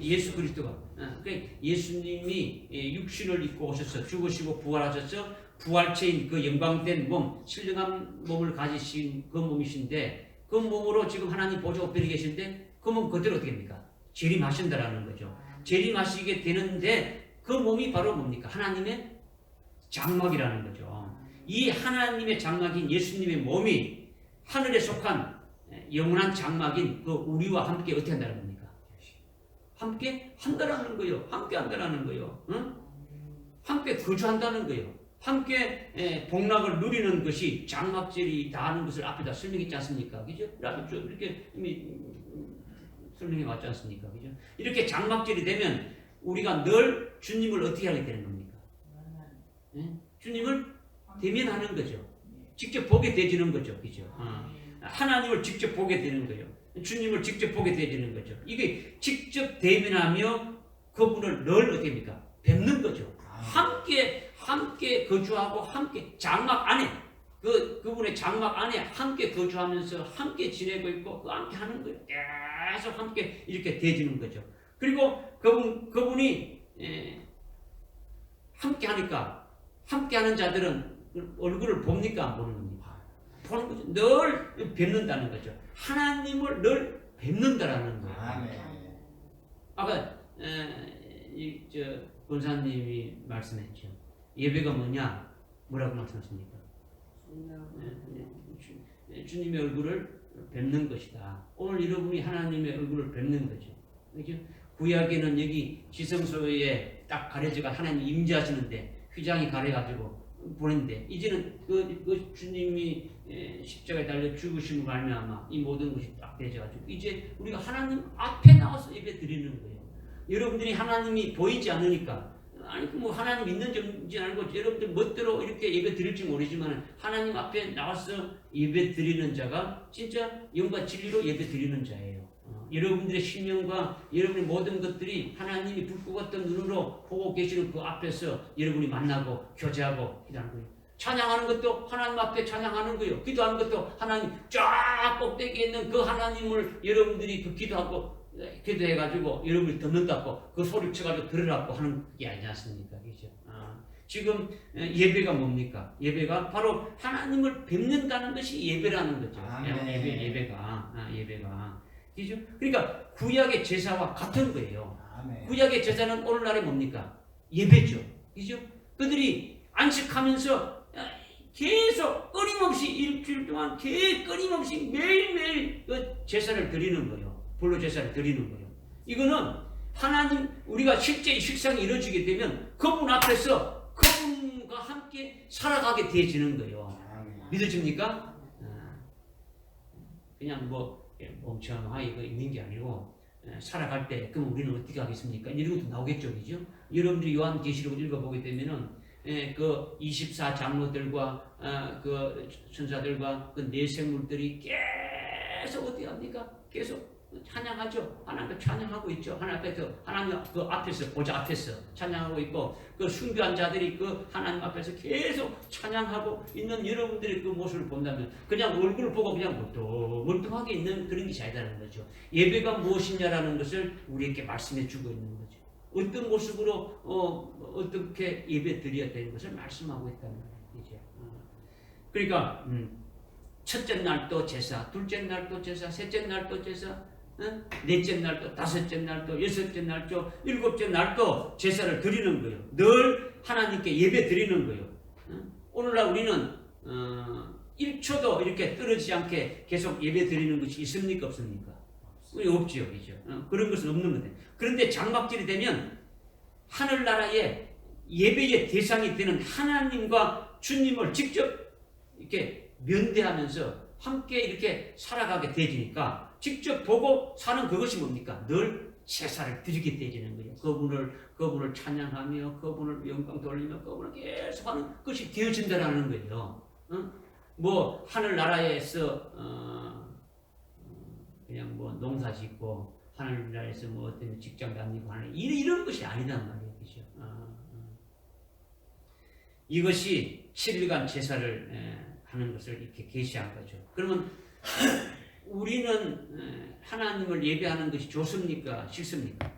예수 그리스도가. 예수님이 육신을 입고 오셔서 죽으시고 부활하셔서 부활체인 그 영광된 몸, 신령한 몸을 가지신 그 몸이신데 그 몸으로 지금 하나님 보좌 우편에 계신데 그 몸 그대로 어떻게 됩니까? 재림하신다라는 거죠. 재림하시게 되는데 그 몸이 바로 뭡니까? 하나님의 장막이라는 거죠. 이 하나님의 장막인 예수님의 몸이 하늘에 속한 영원한 장막인 그 우리와 함께 어떻게 한다는 겁니까? 함께 한다라는 거요. 함께 한다라는 거요. 응? 함께 거주한다는 거요. 함께 복락을 누리는 것이 장막절이 다 하는 것을 앞에다 설명했지 않습니까? 그죠? 이렇게 이미 설명해 왔지 않습니까? 그죠? 이렇게 장막절이 되면 우리가 늘 주님을 어떻게 하게 되는 겁니까? 주님을 대면하는 거죠. 직접 보게 되지는 거죠. 그죠? 하나님을 직접 보게 되는 거예요. 주님을 직접 보게 되는 거죠. 이게 직접 대면하며 그분을 늘 어떻게입니까? 뵙는 거죠. 함께 거주하고 함께 장막 안에 그분의 장막 안에 함께 거주하면서 함께 지내고 있고 함께 하는 거예요. 계속 함께 이렇게 되지는 거죠. 그리고 그분이 함께 하니까 함께 하는 자들은 얼굴을 봅니까? 안 보는 겁니까? 보는 거죠. 늘 뵙는다는 거죠. 하나님을 늘 뵙는다라는 거예요. 아까 권사님이 말씀했죠. 예배가 뭐냐? 뭐라고 말씀하십니까? 주님의 얼굴을 뵙는 것이다. 오늘 여러분이 하나님의 얼굴을 뵙는 거죠. 그렇죠? 구약에는 여기 지성소에 딱 가려져가 하나님 임재하시는데 휘장이 가려가지고 보냈는데 이제는 그 주님이 십자가에 달려 죽으심을 말미암아 이 모든 것이 딱 되어가지고 이제 우리가 하나님 앞에 나와서 예배 드리는 거예요. 여러분들이 하나님이 보이지 않으니까 아니 뭐 하나님 있는지 알고 여러분들 멋대로 이렇게 예배 드릴지 모르지만 하나님 앞에 나와서 예배 드리는 자가 진짜 영과 진리로 예배 드리는 자예요. 여러분들의 신령과 여러분의 모든 것들이 하나님이 불꽃 같은 눈으로 보고 계시는 그 앞에서 여러분이 만나고 교제하고 기도하는 거예요. 찬양하는 것도 하나님 앞에 찬양하는 거예요. 기도하는 것도 하나님 쫙 꼭대기에 있는 그 하나님을 여러분들이 그 기도해가지고 여러분이 듣는다고 그 소리를 쳐가지고 들으라고 하는 게 아니지 않습니까? 그죠? 지금 예배가 뭡니까? 예배가 바로 하나님을 뵙는다는 것이 예배라는 거죠. 예배가. 그죠? 그러니까 구약의 제사와 같은 거예요. 구약의 제사는 오늘날에 뭡니까? 예배죠. 그죠? 그들이 안식하면서 계속 끊임없이 일주일 동안 끊임없이 매일매일 그 제사를 드리는 거예요. 불로 제사를 드리는 거예요. 이거는 하나님 우리가 실제 식상이 이루어지게 되면 그분 앞에서 그분과 함께 살아가게 되어지는 거예요. 믿어집니까? 그냥 뭐 멍청하게 있는 게 아니고 살아갈 때 그럼 우리는 어떻게 하겠습니까? 이런 것도 나오겠죠. 그죠? 여러분들이 요한계시록을 읽어보게 되면은 그 24장로들과 그 천사들과 그 네 생물들이 계속 어떻게 합니까? 계속 찬양하죠. 하나님께 찬양하고 있죠. 하나님 그 앞에서 보좌 앞에서 찬양하고 있고 그 숭배한 자들이 그 하나님 앞에서 계속 찬양하고 있는 여러분들의 그 모습을 본다면 그냥 얼굴을 보고 그냥 멀뚱하게 있는 그런 것이 아니라는 거죠. 예배가 무엇이냐라는 것을 우리에게 말씀해 주고 있는 거죠. 어떤 모습으로 어떻게 예배 드려야 되는 것을 말씀하고 있다는 거죠. 그러니까 첫째 날도 제사, 둘째 날도 제사, 셋째 날도 제사, 넷째 날도, 다섯째 날도, 여섯째 날도, 일곱째 날도 제사를 드리는 거예요. 늘 하나님께 예배 드리는 거예요. 오늘날 우리는 1초도 이렇게 떨어지지 않게 계속 예배 드리는 것이 있습니까? 없습니까? 우리 없지요. 그죠? 그런 것은 없는 건데. 그런데 장막절이 되면 하늘나라의 예배의 대상이 되는 하나님과 주님을 직접 이렇게 면대하면서 함께 이렇게 살아가게 되지니까 직접 보고 사는 그것이 뭡니까? 늘 제사를 드리게 되지는 거예요. 그분을 찬양하며 그분을 영광 돌리며 그분을 계속하는 것이 되어진다라는 거예요. 뭐 하늘나라에서 그냥 뭐 농사 짓고 하늘나라에서 뭐 어떤 직장 다니고 하는 이런 것이 아니란 말이에요. 그죠? 이것이 7일간 제사를 하는 것을 이렇게 계시한 거죠. 그러면 우리는 하나님을 예배하는 것이 좋습니까? 싫습니까?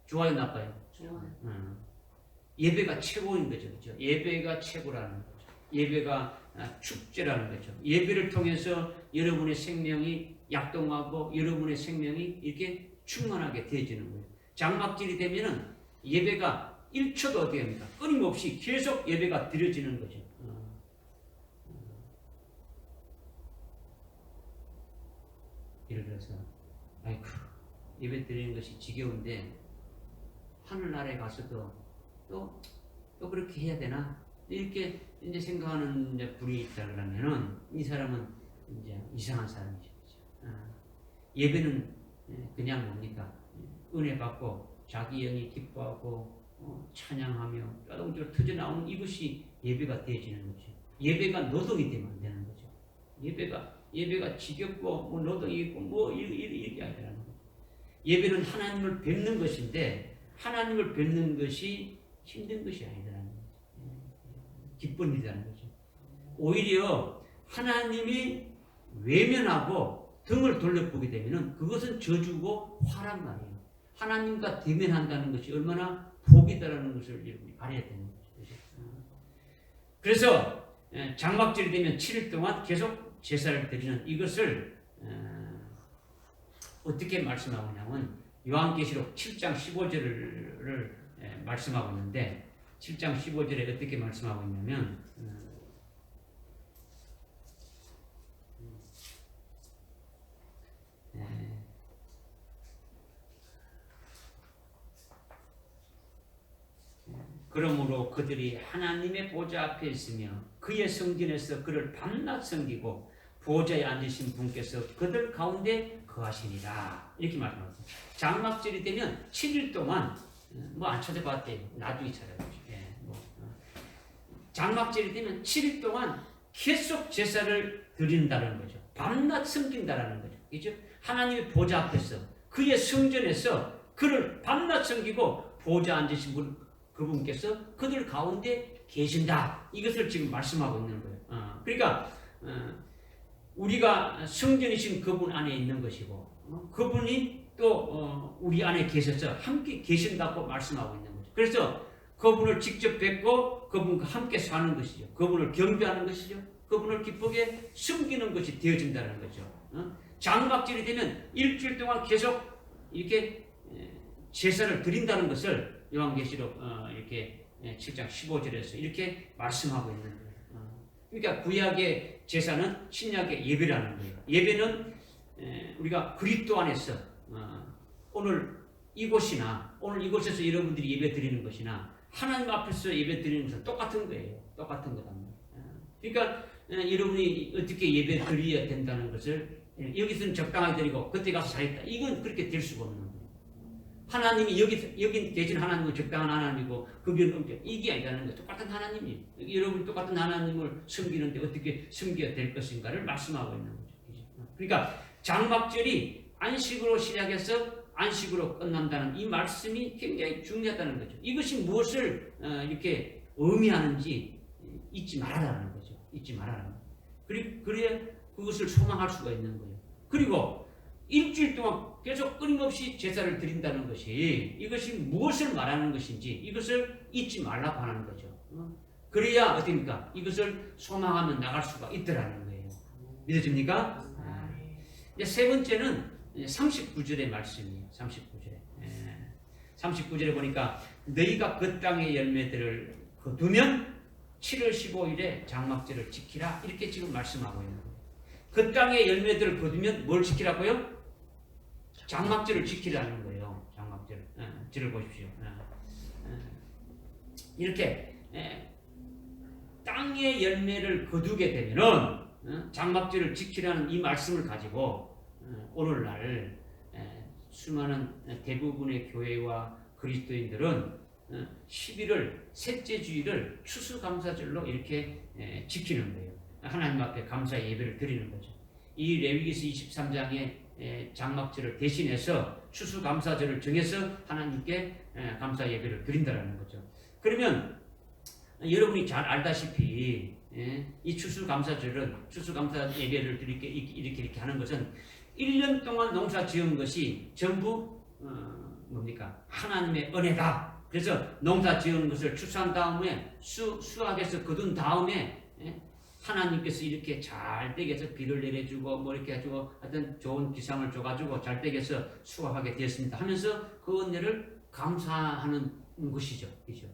좋아요, 나빠요? 좋아요. 예배가 최고인 거죠. 그렇죠? 예배가 최고라는 거죠. 예배가 축제라는 거죠. 예배를 통해서 여러분의 생명이 약동하고 여러분의 생명이 이렇게 충만하게 되어지는 거예요. 장막절이 되면은 예배가 1초도 어떻게 합니까? 끊임없이 계속 예배가 드려지는 거죠. 예를 들어서 아이고 예배 드리는 것이 지겨운데 하늘나라에 가서도 또 그렇게 해야 되나? 이렇게 이제 생각하는 이제 분이 있다 그러면은 이 사람은 이제 이상한 사람이죠. 예배는 그냥 뭡니까? 은혜 받고 자기 영이 기뻐하고 찬양하며 자동적으로 터져 나오는 이것이 예배가 되어지는 거죠. 예배가 노동이 되면 안 되는 거죠. 예배가 지겹고 뭐 노동이 있고 뭐 이렇게 아니라는 거죠. 예배는 하나님을 뵙는 것인데 하나님을 뵙는 것이 힘든 것이 아니라는 거죠. 기쁜 일이라는 거죠. 오히려 하나님이 외면하고 등을 돌려보게 되면은 그것은 저주고 화란 말이에요. 하나님과 대면한다는 것이 얼마나 복이다라는 것을 여러분이 알아야 되는 거죠. 그래서 장막절이 되면 7일 동안 계속 제사를 드리는 이것을 어떻게 말씀하고 있냐면 요한계시록 7장 15절을 말씀하고 있는데 7장 15절에 어떻게 말씀하고 있냐면 그러므로 그들이 하나님의 보좌 앞에 있으며 그의 성전에서 그를 밤낮 섬기고 보좌에 앉으신 분께서 그들 가운데 거하시니라 이렇게 말합니다. 장막절이 되면 7일 동안 뭐 안 찾아봤대요. 나중에 찾아보죠. 장막절이 되면 7일 동안 계속 제사를 드린다는 거죠. 밤낮 섬긴다라는 거죠. 그죠? 하나님의 보좌 앞에서 그의 성전에서 그를 밤낮 섬기고 보좌 앉으신 분 그분께서 그들 가운데 계신다. 이것을 지금 말씀하고 있는 거예요. 그러니까 우리가 성전이신 그분 안에 있는 것이고 그분이 또 우리 안에 계셔서 함께 계신다고 말씀하고 있는 거죠. 그래서 그분을 직접 뵙고 그분과 함께 사는 것이죠. 그분을 경배하는 것이죠. 그분을 기쁘게 숨기는 것이 되어진다는 거죠. 장막절이 되면 일주일 동안 계속 이렇게 제사를 드린다는 것을 요한계시록 이렇게 7장 15절에서 이렇게 말씀하고 있는 거예요. 그러니까 구약의 제사는 신약의 예배라는 거예요. 예배는 우리가 그리스도 안에서 오늘 이곳이나 오늘 이곳에서 여러분들이 예배 드리는 것이나 하나님 앞에서 예배 드리는 것은 똑같은 거예요. 똑같은 거다. 그러니까 여러분이 어떻게 예배 드려야 된다는 것을 여기서는 적당하게 드리고 그때 가서 잘했다. 이건 그렇게 될 수가 없는 거예요. 하나님이 여기 계신 하나님은 적당한 하나님이고 그분은 엄청 이게 아니라는 거예요. 똑같은 하나님이에요. 여러분이 똑같은 하나님을 섬기는데 어떻게 섬겨야 될 것인가를 말씀하고 있는 거죠. 그러니까 장막절이 안식으로 시작해서 안식으로 끝난다는 이 말씀이 굉장히 중요하다는 거죠. 이것이 무엇을 이렇게 의미하는지 잊지 말아라는 거죠. 잊지 말아라는 거예요. 그래야 그것을 소망할 수가 있는 거예요. 그리고 일주일 동안 계속 끊임없이 제사를 드린다는 것이 이것이 무엇을 말하는 것인지 이것을 잊지 말라고 하는 거죠. 그래야 어떻습니까? 이것을 소망하면 나갈 수가 있더라는 거예요. 믿어집니까? 이제 세 번째는 39절의 말씀이에요. 39절에. 39절에 보니까 너희가 그 땅의 열매들을 거두면 7월 15일에 장막절을 지키라. 이렇게 지금 말씀하고 있는 거예요. 그 땅의 열매들을 거두면 뭘 지키라고요? 장막절을 지키라는 거예요. 장막절. 절을 보십시오. 이렇게 땅의 열매를 거두게 되면은 장막절을 지키라는 이 말씀을 가지고 오늘날 수많은 대부분의 교회와 그리스도인들은 11월 셋째 주일을 추수감사절로 이렇게 지키는 거예요. 하나님 앞에 감사의 예배를 드리는 거죠. 이 레위기서 23장의 장막절을 대신해서 추수감사절을 정해서 하나님께 감사 예배를 드린다는 거죠. 그러면 여러분이 잘 알다시피 이 추수감사절은 추수감사 예배를 이렇게 하는 것은 1년 동안 농사 지은 것이 전부 뭡니까? 하나님의 은혜다. 그래서 농사 지은 것을 추수한 다음에 수확해서 거둔 다음에 하나님께서 이렇게 잘 되게 해서 비를 내려주고 뭐 이렇게 해주고 하여튼 좋은 기상을 줘가지고 잘 되게 해서 수확하게 되었습니다 하면서 그 은혜를 감사하는 것이죠. 그죠?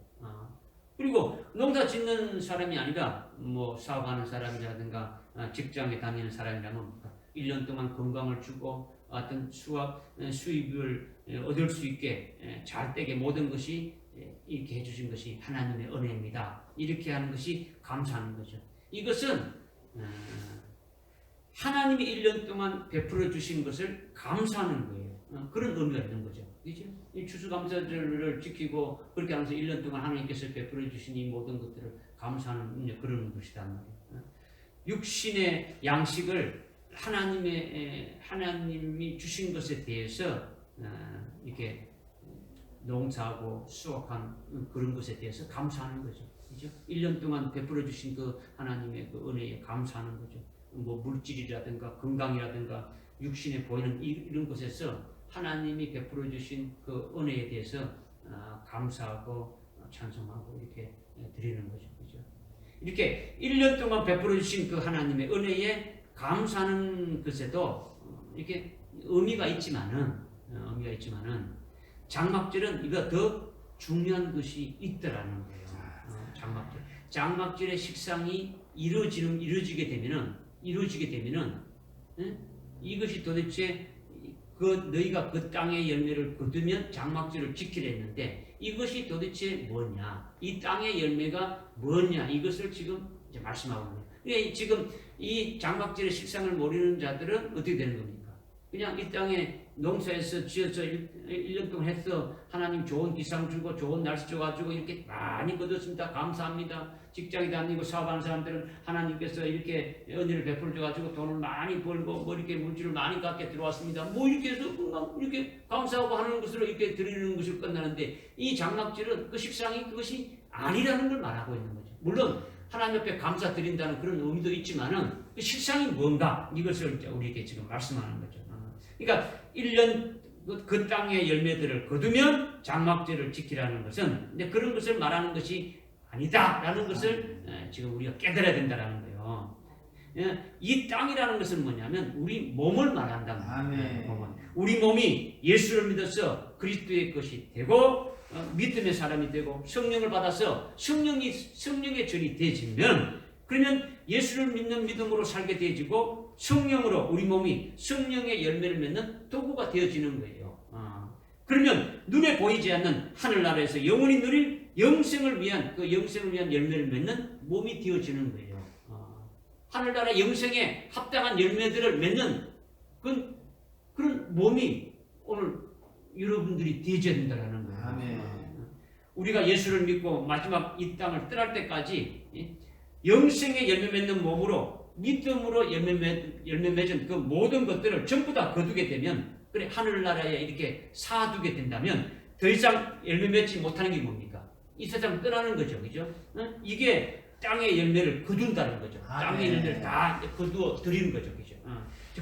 그리고 농사 짓는 사람이 아니라 뭐 사업하는 사람이라든가 직장에 다니는 사람이라면 1년 동안 건강을 주고 어떤 수입을 얻을 수 있게 잘 되게 모든 것이 이렇게 해주신 것이 하나님의 은혜입니다. 이렇게 하는 것이 감사하는 거죠. 이것은 하나님이 1년 동안 베풀어 주신 것을 감사하는 거예요. 그런 의미가 있는 거죠. 그죠? 이 추수감사절을 지키고 그렇게 하면서 1년 동안 하나님께서 베풀어 주신 이 모든 것들을 감사하는 그런 것이란 말이에요. 육신의 양식을 하나님이 주신 것에 대해서 이렇게 농사하고 수확한 그런 것에 대해서 감사하는 거죠. 그죠? 1년 동안 베풀어 주신 그 하나님의 그 은혜에 감사하는 거죠. 뭐 물질이라든가 건강이라든가 육신에 보이는 이런 것에서 하나님이 베풀어 주신 그 은혜에 대해서 감사하고 찬송하고 이렇게 드리는 거죠. 그죠? 이렇게 1년 동안 베풀어 주신 그 하나님의 은혜에 감사하는 것에도 이렇게 의미가 있지만은 장막절은 이거 더 중요한 것이 있더라는 거예요. 장막절의 식상이 이루어지게 되면은 이것이 도대체 너희가 그 땅의 열매를 거두면 장막절을 지키려 했는데 이것이 도대체 뭐냐? 이 땅의 열매가 뭐냐? 이것을 지금 이제 말씀하고 있는 거예요. 그러니까 지금 이 장막절의 식상을 모르는 자들은 어떻게 되는 겁니까? 그냥 이 땅에 농사에서 지어서 1년 동안 해서 하나님 좋은 기상 주고 좋은 날씨 줘가지고 이렇게 많이 거뒀습니다. 감사합니다. 직장에 다니고 사업하는 사람들은 하나님께서 이렇게 은혜를 베풀어 줘가지고 돈을 많이 벌고 뭐 이렇게 물질을 많이 갖게 들어왔습니다. 뭐 이렇게 해서 이렇게 감사하고 하는 것으로 이렇게 드리는 것으로 끝나는데 이 장막절은 그 식상이 그것이 아니라는 걸 말하고 있는 거죠. 물론 하나님 앞에 감사드린다는 그런 의미도 있지만은 그 식상이 뭔가 이것을 우리에게 지금 말씀하는 거죠. 그러니까 1년 그 땅의 열매들을 거두면 장막절을 지키라는 것은 근데 그런 것을 말하는 것이 아니다라는 것을 지금 우리가 깨달아야 된다는 거예요. 이 땅이라는 것은 뭐냐면 우리 몸을 말한다. 우리 몸이 예수를 믿어서 그리스도의 것이 되고 믿음의 사람이 되고 성령을 받아서 성령의 전이 되어지면 그러면 예수를 믿는 믿음으로 살게 되어지고 성령으로 우리 몸이 성령의 열매를 맺는 도구가 되어지는 거예요. 그러면 눈에 보이지 않는 하늘나라에서 영원히 누릴 영생을 위한 열매를 맺는 몸이 되어지는 거예요. 하늘나라 영생에 합당한 열매들을 맺는 그런 몸이 오늘 여러분들이 되어져야 된다는 거예요. 우리가 예수를 믿고 마지막 이 땅을 떠날 때까지 영생의 열매 맺는 몸으로 믿음으로 열매 맺은 그 모든 것들을 전부 다 거두게 되면 그래 하늘나라에 이렇게 사두게 된다면 더 이상 열매 맺지 못하는 게 뭡니까? 이 세상 떠나는 거죠. 그죠? 이게 땅의 열매를 거둔다는 거죠. 땅의 열매를 다 거두어 드리는 거죠. 그죠?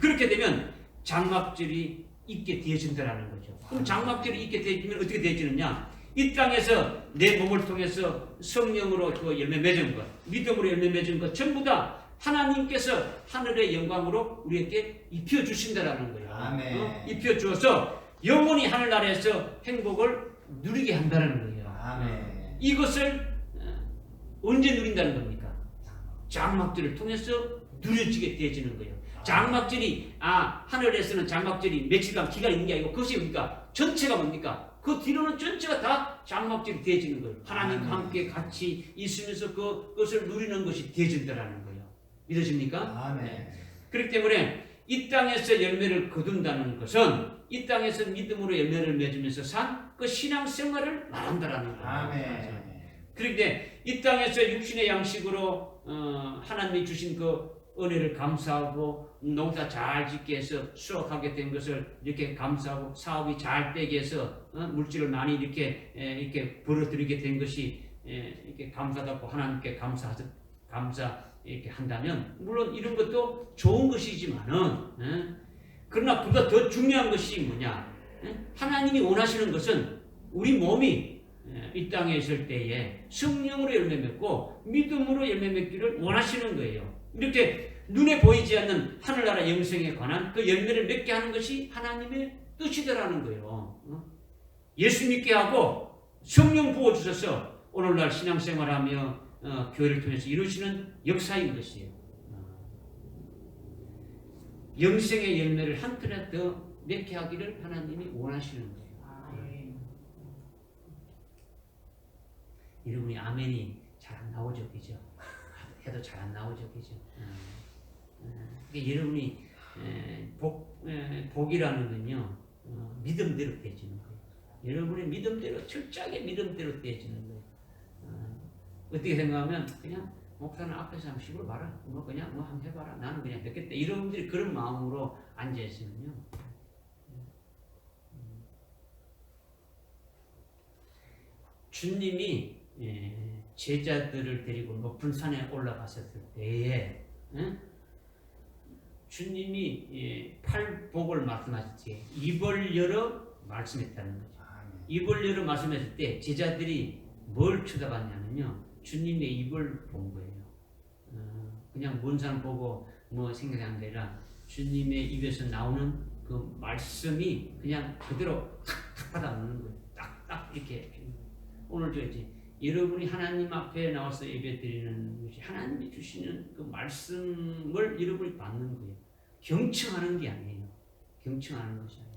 그렇게 되면 장막절이 있게 되어진다는 거죠. 그럼 장막절이 있게 되어지면 어떻게 되어지느냐? 이 땅에서 내 몸을 통해서 성령으로 그 열매 맺은 것, 믿음으로 열매 맺은 것 전부 다 하나님께서 하늘의 영광으로 우리에게 입혀주신다라는 거예요. 입혀주어서 영원히 하늘나라에서 행복을 누리게 한다는 거예요. 이것을 언제 누린다는 겁니까? 장막절을 통해서 누려지게 되어지는 거예요. 장막절이 하늘에서는 장막절이 며칠간 기간이 있는 게 아니고 그것이 뭡니까? 전체가 뭡니까? 그 뒤로는 전체가 다 장막절이 되어지는 거예요. 하나님과 함께 같이 있으면서 그것을 누리는 것이 되어진다라는 거예요. 믿으십니까? 그렇기 때문에 이 땅에서 열매를 거둔다는 것은 이 땅에서 믿음으로 열매를 맺으면서 산 그 신앙생활을 말한다라는 거예요. 그런데 이 땅에서 육신의 양식으로 하나님이 주신 그 은혜를 감사하고 농사 잘 짓게 해서 수확하게 된 것을 이렇게 감사하고 사업이 잘 되게 해서 물질을 많이 이렇게 벌어들이게 된 것이 이렇게 감사하고 하나님께 감사 이렇게 한다면 물론 이런 것도 좋은 것이지만은 그러나 그보다 더 중요한 것이 뭐냐? 하나님이 원하시는 것은 우리 몸이 이 땅에 있을 때에 성령으로 열매 맺고 믿음으로 열매 맺기를 원하시는 거예요. 이렇게 눈에 보이지 않는 하늘나라 영생에 관한 그 열매를 맺게 하는 것이 하나님의 뜻이더라는 거예요. 예수 믿게 하고 성령 부어주셔서 오늘날 신앙생활하며 교회를 통해서 이루시는 역사인 것이에요. 영생의 열매를 한 톨에 더 맺게 하기를 하나님이 원하시는 거예요. 여러분이 아멘이 잘 안 나오죠, 그죠? 해도 잘 안 나오죠, 그죠? 여러분이 복이라는 건요, 믿음대로 되어지는 거예요. 여러분의 믿음대로 철저하게 믿음대로 되어지는 거예요. 어떻게 생각하면 그냥 목사는 앞에서 한번 시골봐라. 뭐 그냥 뭐 한번 해봐라. 나는 그냥 됐겠다. 여러분들이 그런 마음으로 앉아있으면요. 주님이 제자들을 데리고 높은 산에 올라갔었을 때에 주님이 팔복을 말씀하실 때 입을 열어 말씀했다는 거죠. 입을 열어 말씀했을 때 제자들이 뭘 쳐다봤냐면요. 주님의 입을 본 거예요. 그냥 먼 산 보고 뭐 생각한 게 아니라 주님의 입에서 나오는 그 말씀이 그냥 그대로 탁탁 받아먹는 거예요. 딱딱 이렇게. 오늘도 이제 여러분이 하나님 앞에 나와서 예배 드리는 것이 하나님이 주시는 그 말씀을 여러분이 받는 거예요. 경청하는 게 아니에요. 경청하는 것이 아니라.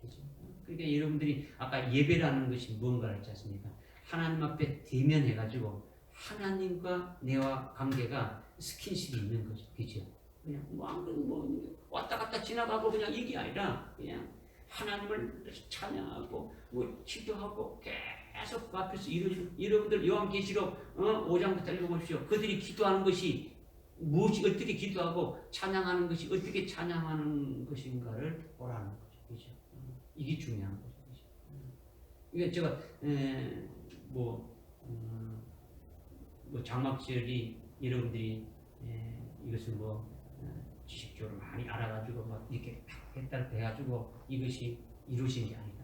그죠? 그러니까 여러분들이 아까 예배라는 것이 뭔가 했지 않습니까? 하나님 앞에 대면해가지고 하나님과 내와 관계가 스킨십이 있는 거죠. 그죠? 그냥 뭐 아무튼 뭐 왔다 갔다 지나가고 그냥 이게 아니라 그냥 하나님을 찬양하고 뭐 기도하고 계속 그 앞에서 이루어지는 여러분들 요한계시록 5장부터 읽어보십시오. 그들이 기도하는 것이 무엇이 어떻게 기도하고 찬양하는 것이 어떻게 찬양하는 것인가를 보라는 거죠. 그죠? 이게 중요한 거죠. 그죠? 이게 제가 뭐 장막절이 여러분들이 이것을 뭐 지식적으로 많이 알아가지고 막 이렇게 했다 해가지고 이것이 이루어진 게 아니다.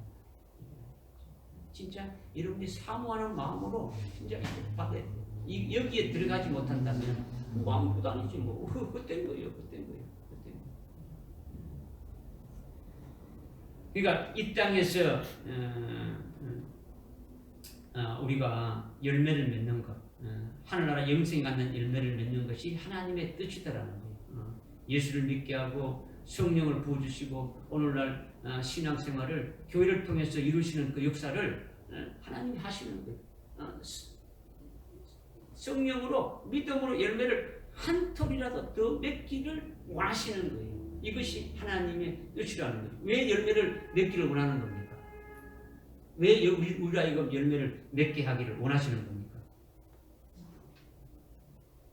진짜 여러분들이 사모하는 마음으로 진짜 받아야 돼요. 여기에 들어가지 못한다면 뭐 아무것도 아니지 뭐 그때인 거예요. 그러니까 이 땅에서 우리가 열매를 맺는 것, 하늘나라 영생이 갖는 열매를 맺는 것이 하나님의 뜻이다라는 거예요. 예수를 믿게 하고 성령을 부어주시고 오늘날 신앙생활을 교회를 통해서 이루시는 그 역사를 하나님이 하시는 거예요. 성령으로 믿음으로 열매를 한 톨이라도 더 맺기를 원하시는 거예요. 이것이 하나님의 뜻이라는 거죠. 왜 열매를 맺기를 원하는 겁니까? 왜 우리가 이거 열매를 맺게 하기를 원하시는 겁니까?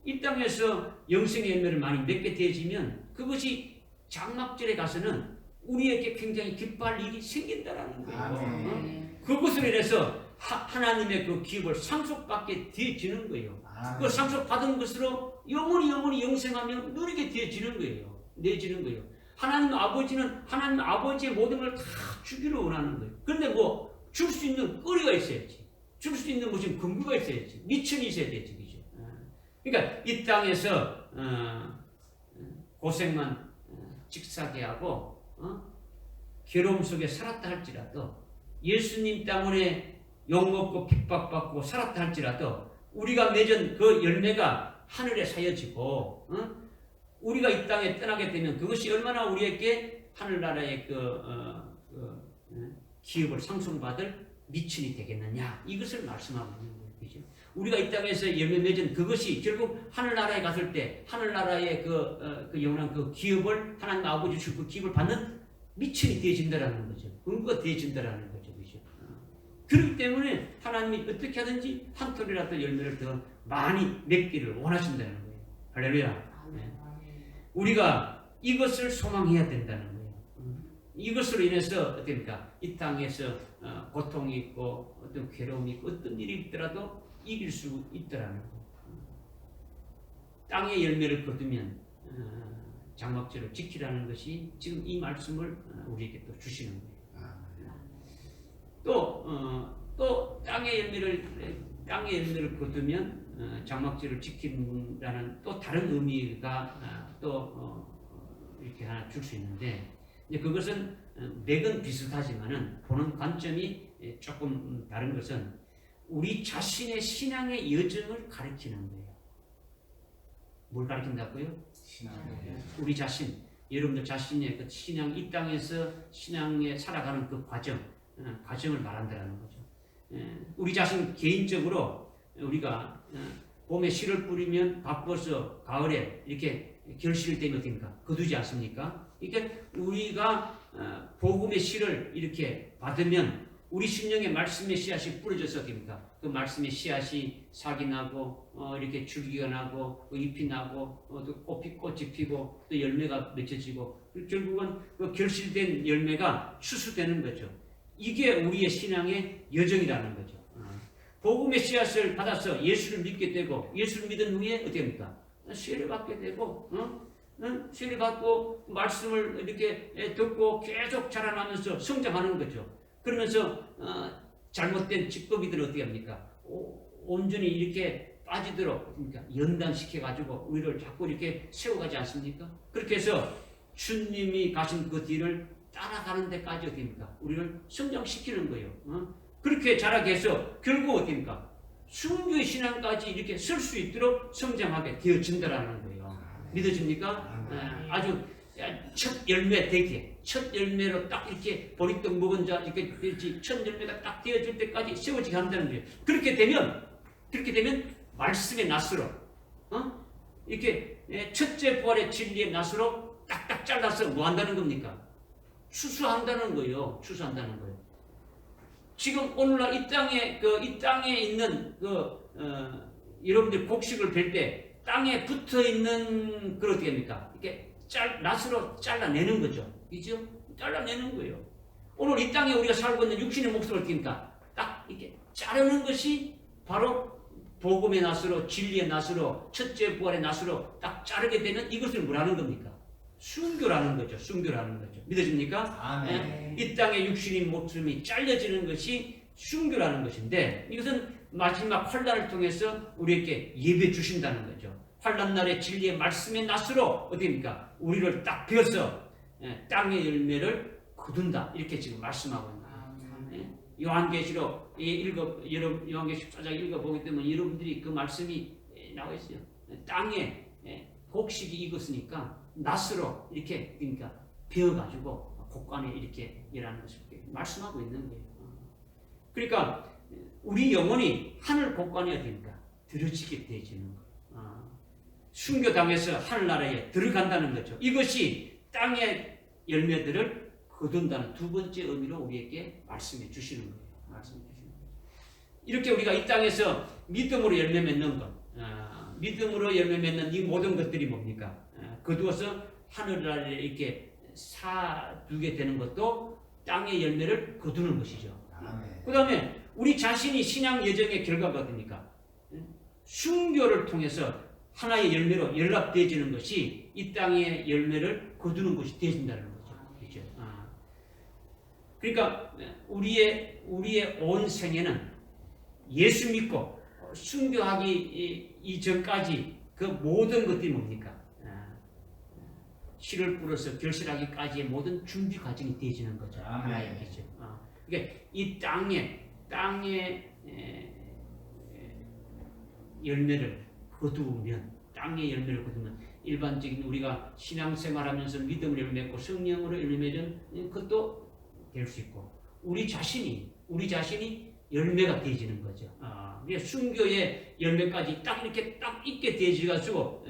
이 땅에서 영생의 열매를 많이 맺게 되어지면 그것이 장막절에 가서는 우리에게 굉장히 기뻐할 일이 생긴다라는 거예요. 그것으로 인해서 하나님의 그 기업을 상속받게 되어지는 거예요. 그 상속받은 것으로 영원히 영생하며 누리게 되어지는 거예요. 내지는 거예요. 하나님 아버지는 하나님 아버지의 모든 걸 다 주기를 원하는 거예요. 그런데 뭐 줄 수 있는 거리가 있어야지. 줄 수 있는 무슨 근거가 있어야지. 미천이 있어야 되지. 그죠? 그러니까 이 땅에서 고생만 직사게 하고 괴로움 속에 살았다 할지라도 예수님 때문에 욕먹고 핍박받고 살았다 할지라도 우리가 맺은 그 열매가 하늘에 사여지고 우리가 이 땅에 떠나게 되면 그것이 얼마나 우리에게 하늘나라의 기업을 상속받을 미천이 되겠느냐 이것을 말씀하고 있는 거예요. 그죠? 우리가 이 땅에서 열매 맺은 그것이 결국 하늘나라에 갔을 때 하늘나라의 그 영원한 그 기업을 하나님 아버지 줄 그 기업을 받는 미천이 되어진다라는 거죠. 근거가 되어진다라는 거죠. 그죠? 그렇기 때문에 하나님이 어떻게 하든지 한 톨이라도 열매를 더 많이 맺기를 원하신다는 거예요. 할렐루야. 네. 우리가 이것을 소망해야 된다는 거예요. 이것으로 인해서 어떻습니까? 이 땅에서 고통이 있고 어떤 괴로움이 있고 어떤 일이 있더라도 이길 수 있더라는 거예요. 땅의 열매를 거두면 장막절을 지키라는 것이 지금 이 말씀을 우리에게 또 주시는 거예요. 또 땅의 열매를 거두면 장막절을 지킨다는 또 다른 의미가 또 이렇게 하나 줄 수 있는데 이제 그것은 맥은 비슷하지만은 보는 관점이 조금 다른 것은 우리 자신의 신앙의 여정을 가르치는 거예요. 뭘 가르친다고요? 우리 자신, 여러분들 자신의 그 신앙, 이 땅에서 신앙에 살아가는 그 과정을 말한다는 거죠. 우리 자신 개인적으로 우리가 봄에 씨를 뿌리면 바꿔서 가을에 이렇게 결실되면 어떻습니까? 거두지 않습니까? 이게 우리가 복음의 씨를 이렇게 받으면 우리 심령에 말씀의 씨앗이 뿌려져서 어떻습니까? 그 말씀의 씨앗이 삭이 나고 이렇게 줄기가 나고 잎이 나고 또 꽃이 피고 또 열매가 맺혀지고 결국은 그 결실된 열매가 추수되는 거죠. 이게 우리의 신앙의 여정이라는 거죠. 복음의 씨앗을 받아서 예수를 믿게 되고 예수를 믿은 후에 어떻게 합니까? 세례 받게 되고 세례 받고 말씀을 이렇게 듣고 계속 자라나면서 성장하는 거죠. 그러면서 잘못된 직법이들은 어떻게 합니까? 온전히 이렇게 빠지도록 그러니까 연단시켜 가지고 우리를 자꾸 이렇게 세워가지 않습니까? 그렇게 해서 주님이 가신 그 뒤를 따라가는 데까지 어떻습니까? 우리를 성장시키는 거예요. 그렇게 자라게 해서 결국 어떻습니까? 순교의 신앙까지 이렇게 설 수 있도록 성장하게 되어진다라는 거예요. 믿어집니까? 아주 첫 열매 되게 첫 열매로 딱 이렇게 보리떡 먹은 자 이렇게 되지 첫 열매가 딱 되어질 때까지 세워지게 한다는 거예요. 그렇게 되면 말씀의 낫으로 이렇게 첫째 부활의 진리의 낫으로 딱딱 잘라서 뭐 한다는 겁니까? 추수한다는 거예요. 추수한다는 거예요. 지금 오늘날 이 땅에 있는 여러분들 곡식을 벨 때 땅에 붙어 있는 그 어떻게 합니까? 이렇게 낫으로 잘라내는 거죠. 그죠? 잘라내는 거예요. 오늘 이 땅에 우리가 살고 있는 육신의 목숨을 뭡니까? 딱 이렇게 자르는 것이 바로 복음의 낫으로 진리의 낫으로 첫째 부활의 낫으로 딱 자르게 되는 이것을 뭐라는 겁니까? 순교라는 거죠. 순교라는 거죠. 믿어집니까? 아멘. 이 땅의 육신의 목숨이 잘려지는 것이 순교라는 것인데 이것은 마지막 환난을 통해서 우리에게 예배 주신다는 거죠. 환난 날의 진리의 말씀의 낫으로 어떻게입니까? 우리를 딱 베어서 땅의 열매를 거둔다. 이렇게 지금 말씀하고 있는 거예요. 요한계시록 여러분 요한계시록 4장 읽어보기 때문에 여러분들이 그 말씀이 나와 있어요. 땅에 곡식이 익었으니까 낫으로 이렇게 그러니까 베어가지고 곡간에 이렇게 일하는 것을 말씀하고 있는 거예요. 그러니까 우리 영혼이 하늘 곡간에 어디입니까? 들어지게 되어지는 거예요. 순교당해서 하늘나라에 들어간다는 거죠. 이것이 땅의 열매들을 거둔다는 두 번째 의미로 우리에게 말씀해 주시는 거예요. 말씀해 주시는 거예요. 이렇게 우리가 이 땅에서 믿음으로 열매 맺는 것, 믿음으로 열매 맺는 이 모든 것들이 뭡니까? 거두어서 하늘나라에 이렇게 사두게 되는 것도 땅의 열매를 거두는 것이죠. 그 다음에 우리 자신이 신앙 여정의 결과가 뭡니까? 순교를 통해서 하나의 열매로 연락되어지는 것이 이 땅의 열매를 거두는 것이 되어진다는 거죠. 그렇죠? 그러니까 우리의 온 생애는 예수 믿고 순교하기 이전까지 그 모든 것들이 뭡니까? 씨를 뿌려서 결실하기까지의 모든 준비 과정이 되어지는 거죠. 그렇죠? 그러니까 이 땅의 열매를 거두면 땅의 열매를 거두면 일반적인 우리가 신앙생활하면서 믿음을 열매 맺고 성령으로 열매 맺는 것도 될 수 있고 우리 자신이 열매가 되어지는 거죠. 그래서 순교의 열매까지 딱 이렇게 딱 있게 되어지가지고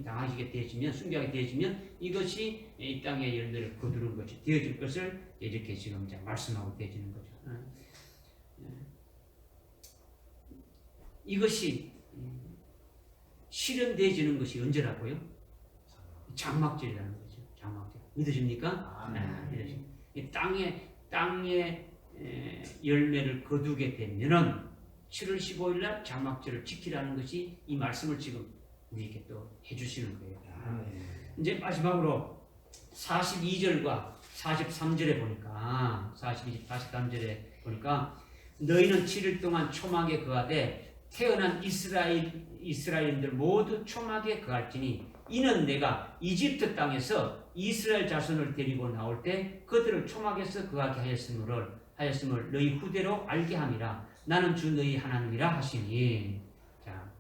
당하시게 되어지면 순교하게 되어지면 이것이 이 땅의 열매를 거두는 것이 되어질 것을 이렇게 지금 이제 말씀하고 되어지는 거죠. 이것이 실현되어지는 것이 언제라고요? 장막절이라는 거죠. 장막절. 믿으십니까? 믿으십니까? 이 땅의 열매를 거두게 되면은 7월 15일 날 장막절을 지키라는 것이 이 말씀을 지금 우리에게 또 해주시는 거예요. 이제 마지막으로 42절과 43절에 보니까 43절에 보니까 너희는 7일 동안 초막에 거하되 태어난 이스라엘인들 모두 초막에 거할지니 이는 내가 이집트 땅에서 이스라엘 자손을 데리고 나올 때 그들을 초막에서 거하게 하였음을 너희 후대로 알게 함이라. 나는 주 너희 하나님이라 하시니. 자,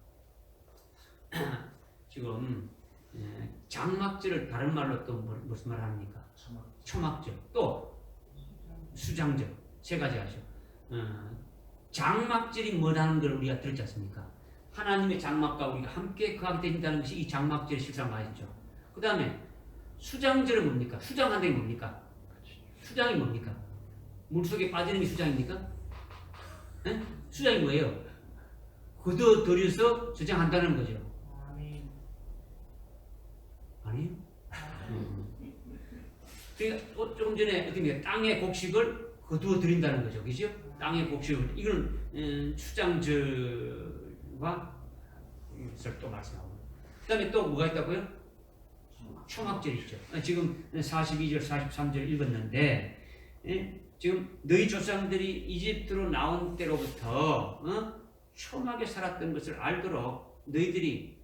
지금 장막절을 다른 말로 또 무슨 말 합니까? 초막절 또 수장절 세 가지 하죠. 장막절이 뭐라는 걸 우리가 들었지 않습니까? 하나님의 장막과 우리가 함께 거하게 된다는 것이 이 장막절의 실상 말이죠. 그 다음에 수장절은 뭡니까? 수장한다는 게 뭡니까? 수장이 뭡니까? 물속에 빠지는 게 수장입니까? 에? 수장이 뭐예요? 걷어들여서 저장한다는 거죠. 아멘. 아니요? 그러니까 조금 전에 어떻게 땅의 곡식을 거두어들인다는 거죠. 그죠? 땅의 곡식을. 이건 수장절과 것을 또 말씀하고. 그 다음에 또 뭐가 있다고요? 초막절이 있죠. 지금 42절, 43절 읽었는데, 지금 너희 조상들이 이집트로 나온 때로부터 초막에 살았던 것을 알도록 너희들이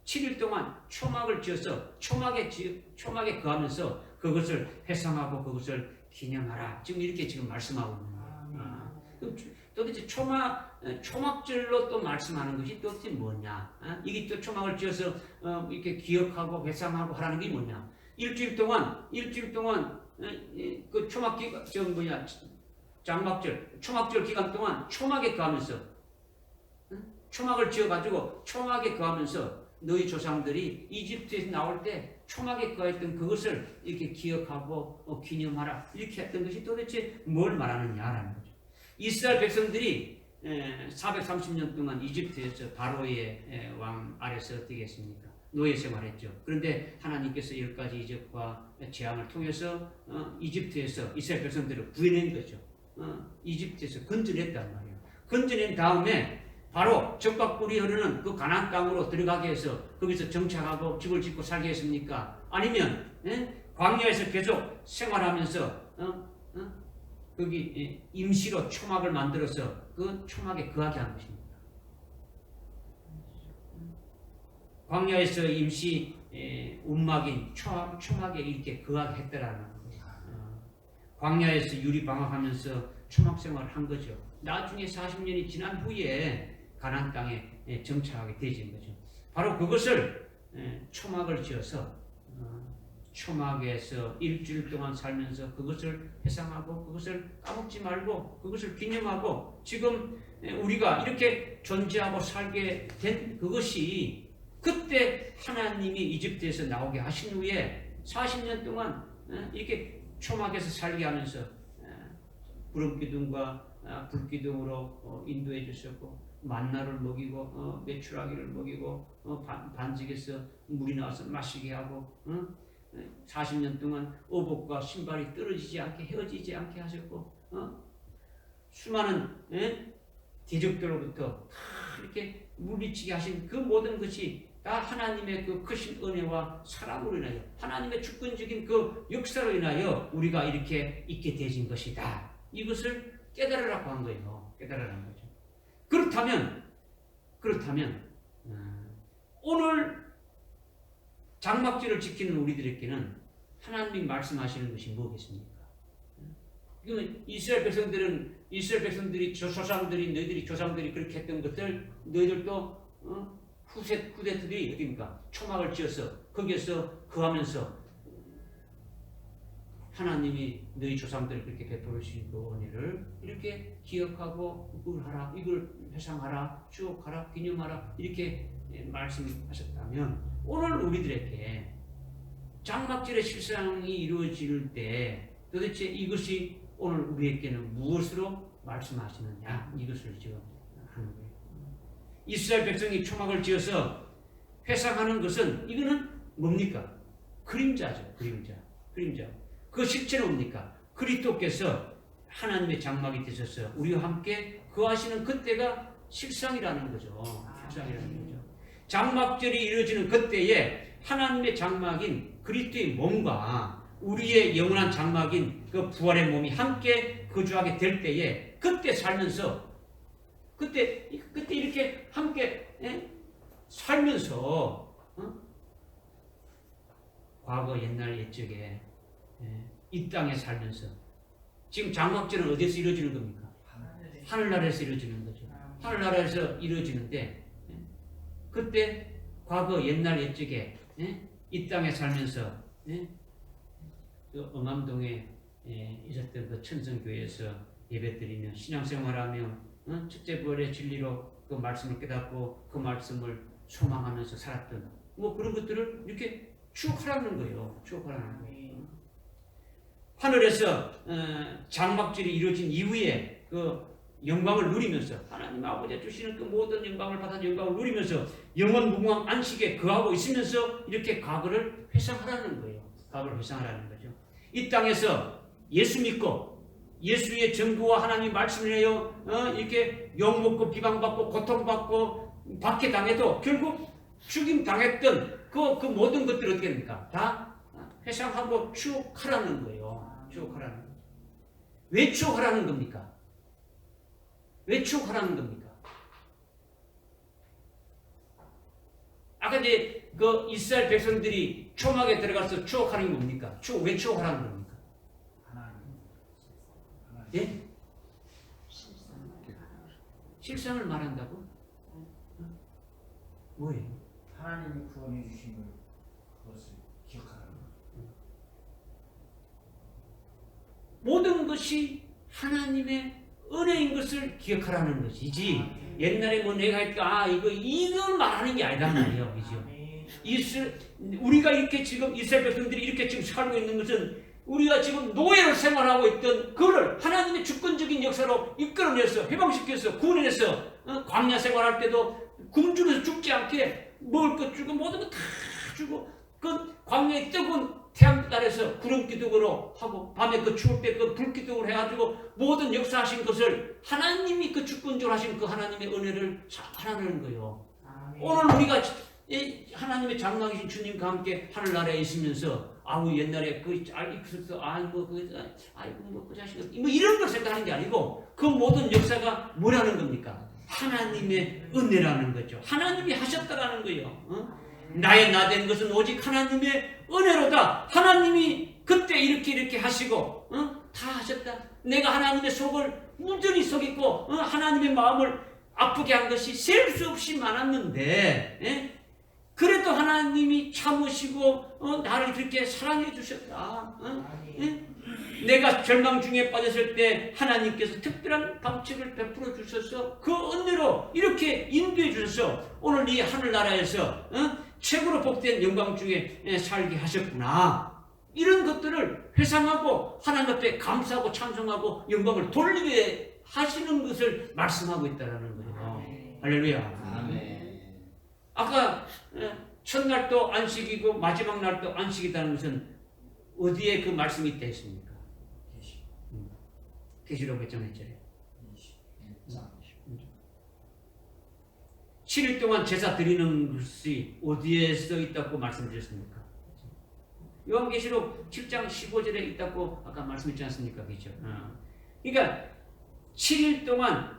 7일 동안 초막을 지어서 초막에 거하면서 그것을 회상하고 그것을 기념하라. 지금 이렇게 지금 말씀하고 있는 거예요. 그럼 도대체 초막절로 또 말씀하는 것이 도대체 뭐냐? 이게 또 초막을 지어서 이렇게 기억하고 회상하고 하라는 게 뭐냐? 일주일 동안 그 초막 기간 장막절 초막절 기간 동안 초막에 거하면서 초막을 지어가지고 초막에 거하면서 너희 조상들이 이집트에서 나올 때 초막에 거했던 그것을 이렇게 기억하고 기념하라 이렇게 했던 것이 도대체 뭘 말하느냐라는 거죠. 이스라엘 백성들이 430년 동안 이집트에서 바로의 왕 아래서 어떻게 했습니까? 노예 생활했죠. 그런데 하나님께서 10가지 이적과 재앙을 통해서 이집트에서 이스라엘 백성들을 구해낸 거죠. 이집트에서 건져냈단 말이에요. 건져낸 다음에 바로 적박꿀이 흐르는 그 가나안 땅으로 들어가게 해서 거기서 정착하고 집을 짓고 살게 했습니까? 아니면 광야에서 계속 생활하면서 거기 임시로 초막을 만들어서 그 초막에 거하게 한 것입니다. 광야에서 임시 움막인 초막에 이렇게 거하게 했다라는 거예요. 광야에서 유리 방황하면서 초막 생활을 한 거죠. 나중에 40년이 지난 후에 가나안 땅에 정착하게 되진 거죠. 바로 그것을 초막을 지어서 초막에서 일주일 동안 살면서 그것을 회상하고 그것을 까먹지 말고 그것을 기념하고 지금 우리가 이렇게 존재하고 살게 된 그것이 그때 하나님이 이집트에서 나오게 하신 후에 40년 동안 이렇게 초막에서 살게 하면서 구름기둥과 불기둥으로 인도해 주셨고 만나를 먹이고 메추라기를 먹이고 반직에서 물이 나와서 마시게 하고 40년 동안 어복과 신발이 떨어지지 않게 헤어지지 않게 하셨고 수많은 대적들로부터 다 이렇게 물리치게 하신 그 모든 것이 다 하나님의 그 크신 은혜와 사랑으로 인하여 하나님의 주권적인 그 역사로 인하여 우리가 이렇게 있게 되진 것이다. 이것을 깨달으라고 한 거예요. 깨달으라는 거죠. 그렇다면 오늘 장막절을 지키는 우리들에게는 하나님이 말씀하시는 것이 뭐겠습니까? 그러면 이스라엘 백성들이 조상들이 그렇게 했던 것들 너희들도 후대들이 어디입니까? 초막을 지어서 거기에서 거하면서 하나님이 너희 조상들을 그렇게 베풀으신 그 은혜를 이렇게 기억하고 이걸 회상하라, 추억하라, 기념하라 이렇게 말씀하셨다면 오늘 우리들에게 장막절의 실상이 이루어질 때 도대체 이것이 오늘 우리에게는 무엇으로 말씀하시느냐 이것을 지금 하는 거예요. 이스라엘 백성이 초막을 지어서 회상하는 것은 이거는 뭡니까? 그림자죠. 그림자. 그 실체는 뭡니까? 그리스도께서 하나님의 장막이 되셔서 우리와 함께 거하시는 그때가 실상이라는 거죠. 실상이라는 거죠. 장막절이 이루어지는 그때에 하나님의 장막인 그리스도의 몸과 우리의 영원한 장막인 그 부활의 몸이 함께 거주하게 될 때에 그때 살면서 그때 이렇게 함께 살면서 과거 옛날 옛적에 이 땅에 살면서 지금 장막절은 어디서 이루어지는 겁니까? 하늘나라에서 이루어지는 거죠. 하늘나라에서 이루어지는데 그때 과거 옛날 옛적에 이 땅에 살면서 그 응암동에 있었던 그 천성교회에서 예배드리며 신앙생활하며 첫째 부활의 진리로 그 말씀을 깨닫고 그 말씀을 소망하면서 살았던 뭐 그런 것들을 이렇게 추억하라는 거예요. 추억하라는 거예요. 하늘에서 장막절이 이루어진 이후에 그 영광을 누리면서 하나님 아버지가 주시는 그 모든 영광을 받아 영광을 누리면서 영원 무궁한 안식에 거하고 있으면서 이렇게 과거를 회상하라는 거예요. 과거를 회상하라는 거죠. 이 땅에서 예수 믿고 예수의 정부와 하나님 말씀을 해요. 이렇게 욕먹고 비방받고 고통받고 박해당해도 결국 죽임 당했던 그 모든 것들이 어떻게 됩니까? 다 회상하고 추억하라는 거예요. 추억하라는 거예요. 왜 추억하라는 겁니까? 왜 추억하라는 겁니까? 아까 이제 그 이스라엘 백성들이 초막에 들어가서 추억하는 게 뭡니까? 왜 추억하라는 겁니까? 예? 실상을 말한다고? 뭐예요? 하나님이 구원해 주신 그것을 기억하라는 거. 모든 것이 하나님의 은혜인 것을 기억하라는 것이지 옛날에 뭐 내가 했다 이걸 말하는 게 아니란 말이에요. 그죠? 우리가 이렇게 지금 이스라엘 백성들이 이렇게 지금 살고 있는 것은 우리가 지금 노예로 생활하고 있던 그를 하나님의 주권적인 역사로 이끌어내서 해방시켜서 구원해서 광야 생활할 때도 굶주려서 죽지 않게 먹을 것 주고 모든 것 다 주고 그 광야의 뜨거운 태양 아래서 구름 기둥으로 하고 밤에 그 추울 때 그 불 기둥으로 해가지고 모든 역사하신 것을 하나님이 그 주권적으로 하신 그 하나님의 은혜를 하라는 거예요. 오늘 우리가 하나님의 장막이신 주님과 함께 하늘나라에 있으면서 옛날에 그 자식 뭐 이런 걸 생각하는 게 아니고 그 모든 역사가 뭐라는 겁니까? 하나님의 은혜라는 거죠. 하나님이 하셨다라는 거예요. 나의 나된 것은 오직 하나님의 은혜로다. 하나님이 그때 이렇게 하시고 다 하셨다. 내가 하나님의 속을 무전히 속이고 하나님의 마음을 아프게 한 것이 셀 수 없이 많았는데 그래도 하나님이 참으시고 나를 그렇게 사랑해 주셨다. 내가 절망 중에 빠졌을 때 하나님께서 특별한 방책을 베풀어 주셔서 그 은혜로 이렇게 인도해 주셔서 오늘 이 하늘나라에서 최고로 복된 영광 중에 살게 하셨구나. 이런 것들을 회상하고 하나님 앞에 감사하고 찬송하고 영광을 돌리게 하시는 것을 말씀하고 있다는 거예요. 할렐루야. 아까 첫날도 안식이고 마지막 날도 안식이라는 것은 어디에 그 말씀이 있다 했습니까? 계시록 몇 장 했잖아요. 7일 동안 제사 드리는 것이 어디에 써 있다고 말씀드렸습니까? 요한계시록 7장 15절에 있다고 아까 말씀했지 않습니까? 그렇죠? 그러니까 7일 동안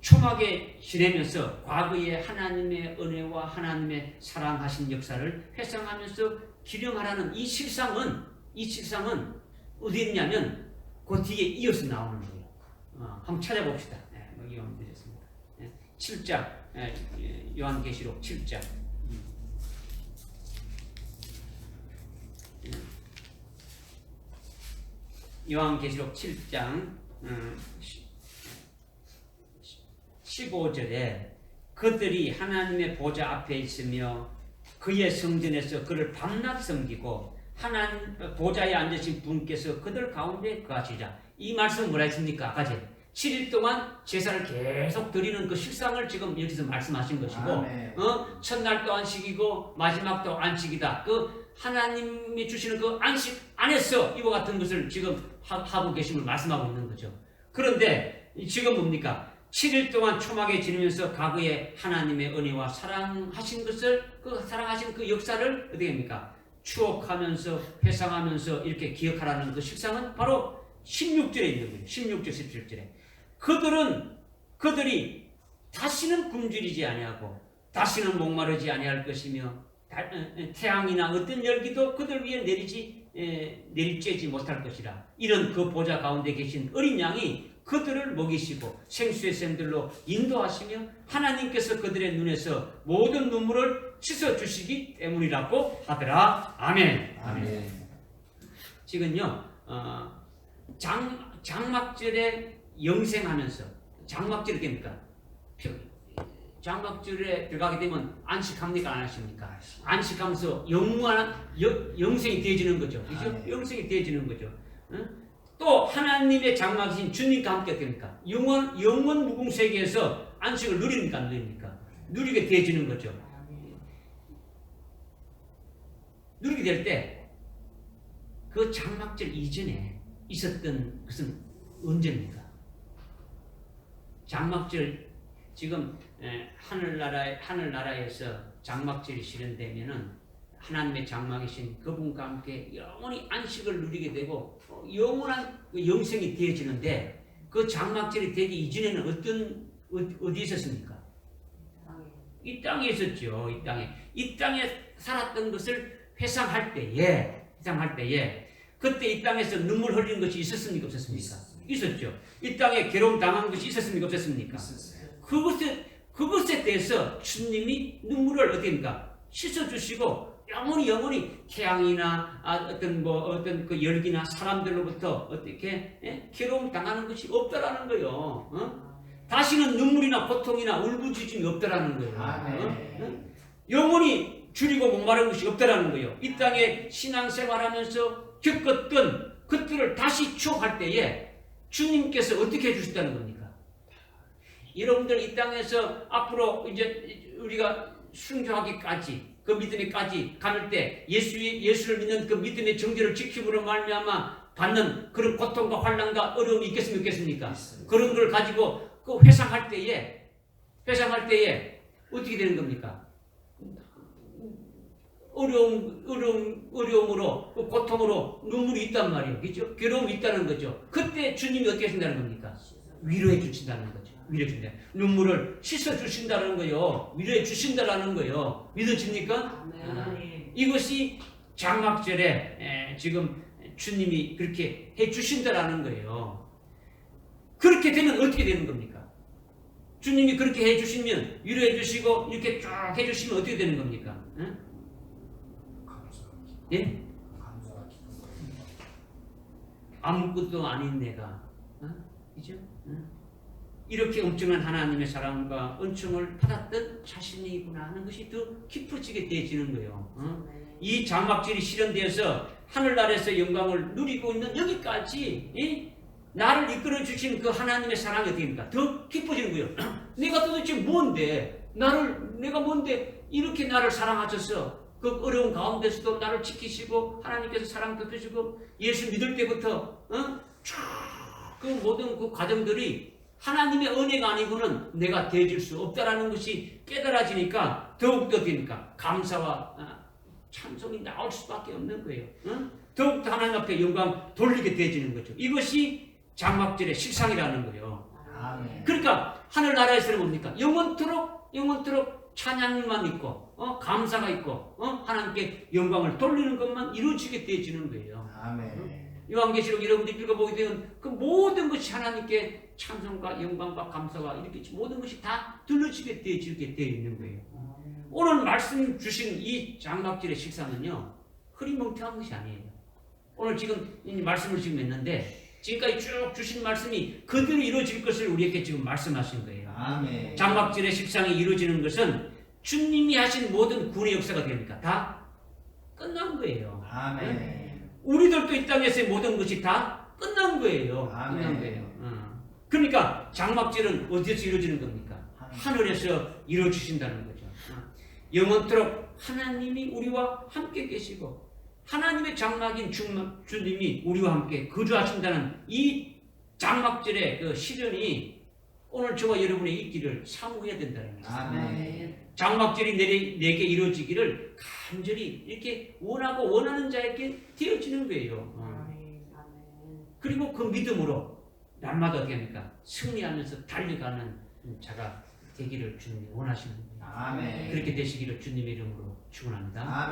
초막에 지내면서 과거의 하나님의 은혜와 하나님의 사랑하신 역사를 회상하면서 기령하라는 이 실상은 어디 있냐면 그 뒤에 이어서 나오는 거예요. 한번 찾아봅시다. 여기 드렸습니다. 7장 요한계시록 7장 요한계시록 7장 15절에 그들이 하나님의 보좌 앞에 있으며 그의 성전에서 그를 밤낮 섬기고 하나님 보좌에 앉으신 분께서 그들 가운데 거하시자. 이 말씀 뭐라 했습니까? 아까 7일 동안 제사를 계속 드리는 그 실상을 지금 여기서 말씀하신 것이고 첫날도 안식이고 마지막도 안식이다. 그 하나님이 주시는 그 안식 안에서 이와 같은 것을 지금 하고 계심을 말씀하고 있는 거죠. 그런데 지금 뭡니까? 7일 동안 초막에 지내면서 과거의 하나님의 은혜와 사랑하신 것을 사랑하신 그 역사를 어떻게 합니까? 추억하면서 회상하면서 이렇게 기억하라는 그 실상은 바로 16절에 있는 거예요. 16절, 17절에 그들이 다시는 굶주리지 아니하고 다시는 목마르지 아니할 것이며 태양이나 어떤 열기도 그들 위에 내리쬐지 못할 것이라. 이런 그 보좌 가운데 계신 어린 양이 그들을 먹이시고 생수의 샘들로 인도하시며 하나님께서 그들의 눈에서 모든 눈물을 씻어주시기 때문이라고 하더라. 아멘. 지금요 장막절에 영생하면서 장막절이 됩니까? 장막절에 들어가게 되면 안식합니까? 안 하십니까? 안식하면서 영원한 영생이 되어지는 거죠. 그죠? 아, 네. 영생이 되어지는 거죠. 응? 또 하나님의 장막이신 주님과 함께 어떻게 됩니까? 영원 무궁 세계에서 안식을 누립니까? 안 누립니까? 누리게 되어지는 거죠. 누리게 될 때 그 장막절 이전에 있었던 것은 언제입니까? 장막절 지금 하늘나라에서 장막절이 실현되면은 하나님의 장막이신 그분과 함께 영원히 안식을 누리게 되고 영원한 영생이 되어지는데 그 장막절이 되기 이전에는 어디 있었습니까? 이 땅에 있었죠. 이 땅에 살았던 것을 회상할 때에 그때 이 땅에서 눈물 흘리는 것이 있었습니까? 없었습니까? 있었죠. 이 땅에 괴로움 당한 것이 있었습니까? 없었습니까? 그것에 대해서 주님이 눈물을 어떻게입니까? 씻어주시고 영원히 태양이나 어떤 그 열기나 사람들로부터 어떻게 괴로움 당하는 것이 없다라는 거예요. 다시는 눈물이나 고통이나 울부짖음이 없다라는 거예요. 영원히 줄이고 목마른 것이 없다라는 거예요. 이 땅에 신앙생활하면서 겪었던 것들을 다시 추억할 때에 주님께서 어떻게 해주셨다는 겁니까? 여러분들 이 땅에서 앞으로 이제 우리가 순교하기까지 그 믿음에까지 가는 때 예수를 믿는 그 믿음의 정죄를 지킴으로 말미암아 받는 그런 고통과 환난과 어려움이 있겠습니까? 그런 걸 가지고 그 회상할 때에 어떻게 되는 겁니까? 어려움으로, 고통으로 눈물이 있단 말이에요. 그죠? 괴로움이 있다는 거죠. 그때 주님이 어떻게 하신다는 겁니까? 위로해 주신다는 거죠. 위로해 주신다. 눈물을 씻어 주신다는 거예요. 위로해 주신다는 거예요. 믿어집니까? 이것이 장막절에 지금 주님이 그렇게 해 주신다는 거예요. 그렇게 되면 어떻게 되는 겁니까? 주님이 그렇게 해 주시면 위로해 주시고 이렇게 쭉 해 주시면 어떻게 되는 겁니까? 응? 예? 아무것도 아닌 내가, 그죠? 이렇게 엄청난 하나님의 사랑과 은총을 받았던 자신이구나 하는 것이 더 깊어지게 되어지는 거예요. 이 장막절이 실현되어서 하늘나라에서 영광을 누리고 있는 여기까지 나를 이끌어 주신 그 하나님의 사랑이 어떻게입니까? 더 깊어지는 거예요. 내가 도대체 뭔데? 내가 뭔데 이렇게 나를 사랑하셔서 그 어려운 가운데서도 나를 지키시고 하나님께서 사랑 베푸시고 예수 믿을 때부터 그 모든 그 과정들이 하나님의 은혜가 아니고는 내가 되어질 수 없다라는 것이 깨달아지니까 더욱더 됩니까? 감사와 찬송이 나올 수밖에 없는 거예요. 더욱더 하나님 앞에 영광 돌리게 되어지는 거죠. 이것이 장막절의 실상이라는 거예요. 그러니까 하늘나라에서는 뭡니까? 영원토록 찬양만 있고 감사가 있고 하나님께 영광을 돌리는 것만 이루어지게 되어지는 거예요. 요한계시록 여러분들이 읽어보게 되면 그 모든 것이 하나님께 찬송과 영광과 감사와 이렇게 모든 것이 다 들려지게 되어지게 되어 있는 거예요. 오늘 말씀 주신 이 장막절의 식사는요 흐리멍텅한 것이 아니에요. 오늘 지금 이 말씀을 지금 했는데 지금까지 쭉 주신 말씀이 그대로 이루어질 것을 우리에게 지금 말씀하신 거예요. 장막절의 식상이 이루어지는 것은 주님이 하신 모든 구원의 역사가 됩니까? 다 끝난 거예요. 우리들도 이 땅에서의 모든 것이 다 끝난 거예요. 끝난 거예요. 그러니까 장막절은 어디에서 이루어지는 겁니까? 하늘에서 이루어주신다는 거죠. 영원토록 하나님이 우리와 함께 계시고 하나님의 장막인 주님이 우리와 함께 거주하신다는 이 장막절의 그 실현이 오늘 저와 여러분의 있기를 사모해야 된다는 거예요. 장막절이 내게 이루어지기를 간절히 이렇게 원하고 원하는 자에게 되어지는 거예요. 그리고 그 믿음으로 날마다 어떻게 합니까? 승리하면서 달려가는 자가 되기를 주님이 원하시는 거예요. 그렇게 되시기를 주님의 이름으로 축원합니다.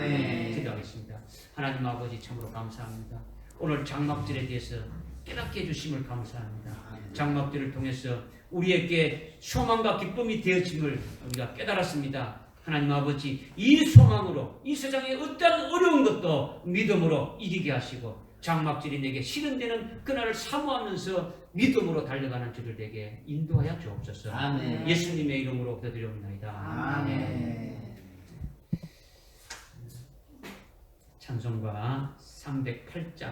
기도하겠습니다. 하나님 아버지 참으로 감사합니다. 오늘 장막절에 대해서 깨닫게 해주심을 감사합니다. 장막절을 통해서 우리에게 소망과 기쁨이 되어짐을 우리가 깨달았습니다. 하나님 아버지 이 소망으로 이 세상의 어떠한 어려운 것도 믿음으로 이기게 하시고 장막질이 내게 싫은 데는 그날을 사모하면서 믿음으로 달려가는 저들 되게 인도하여 주옵소서. 아멘. 예수님의 이름으로 기도드립니다. 아멘. 찬송가 308장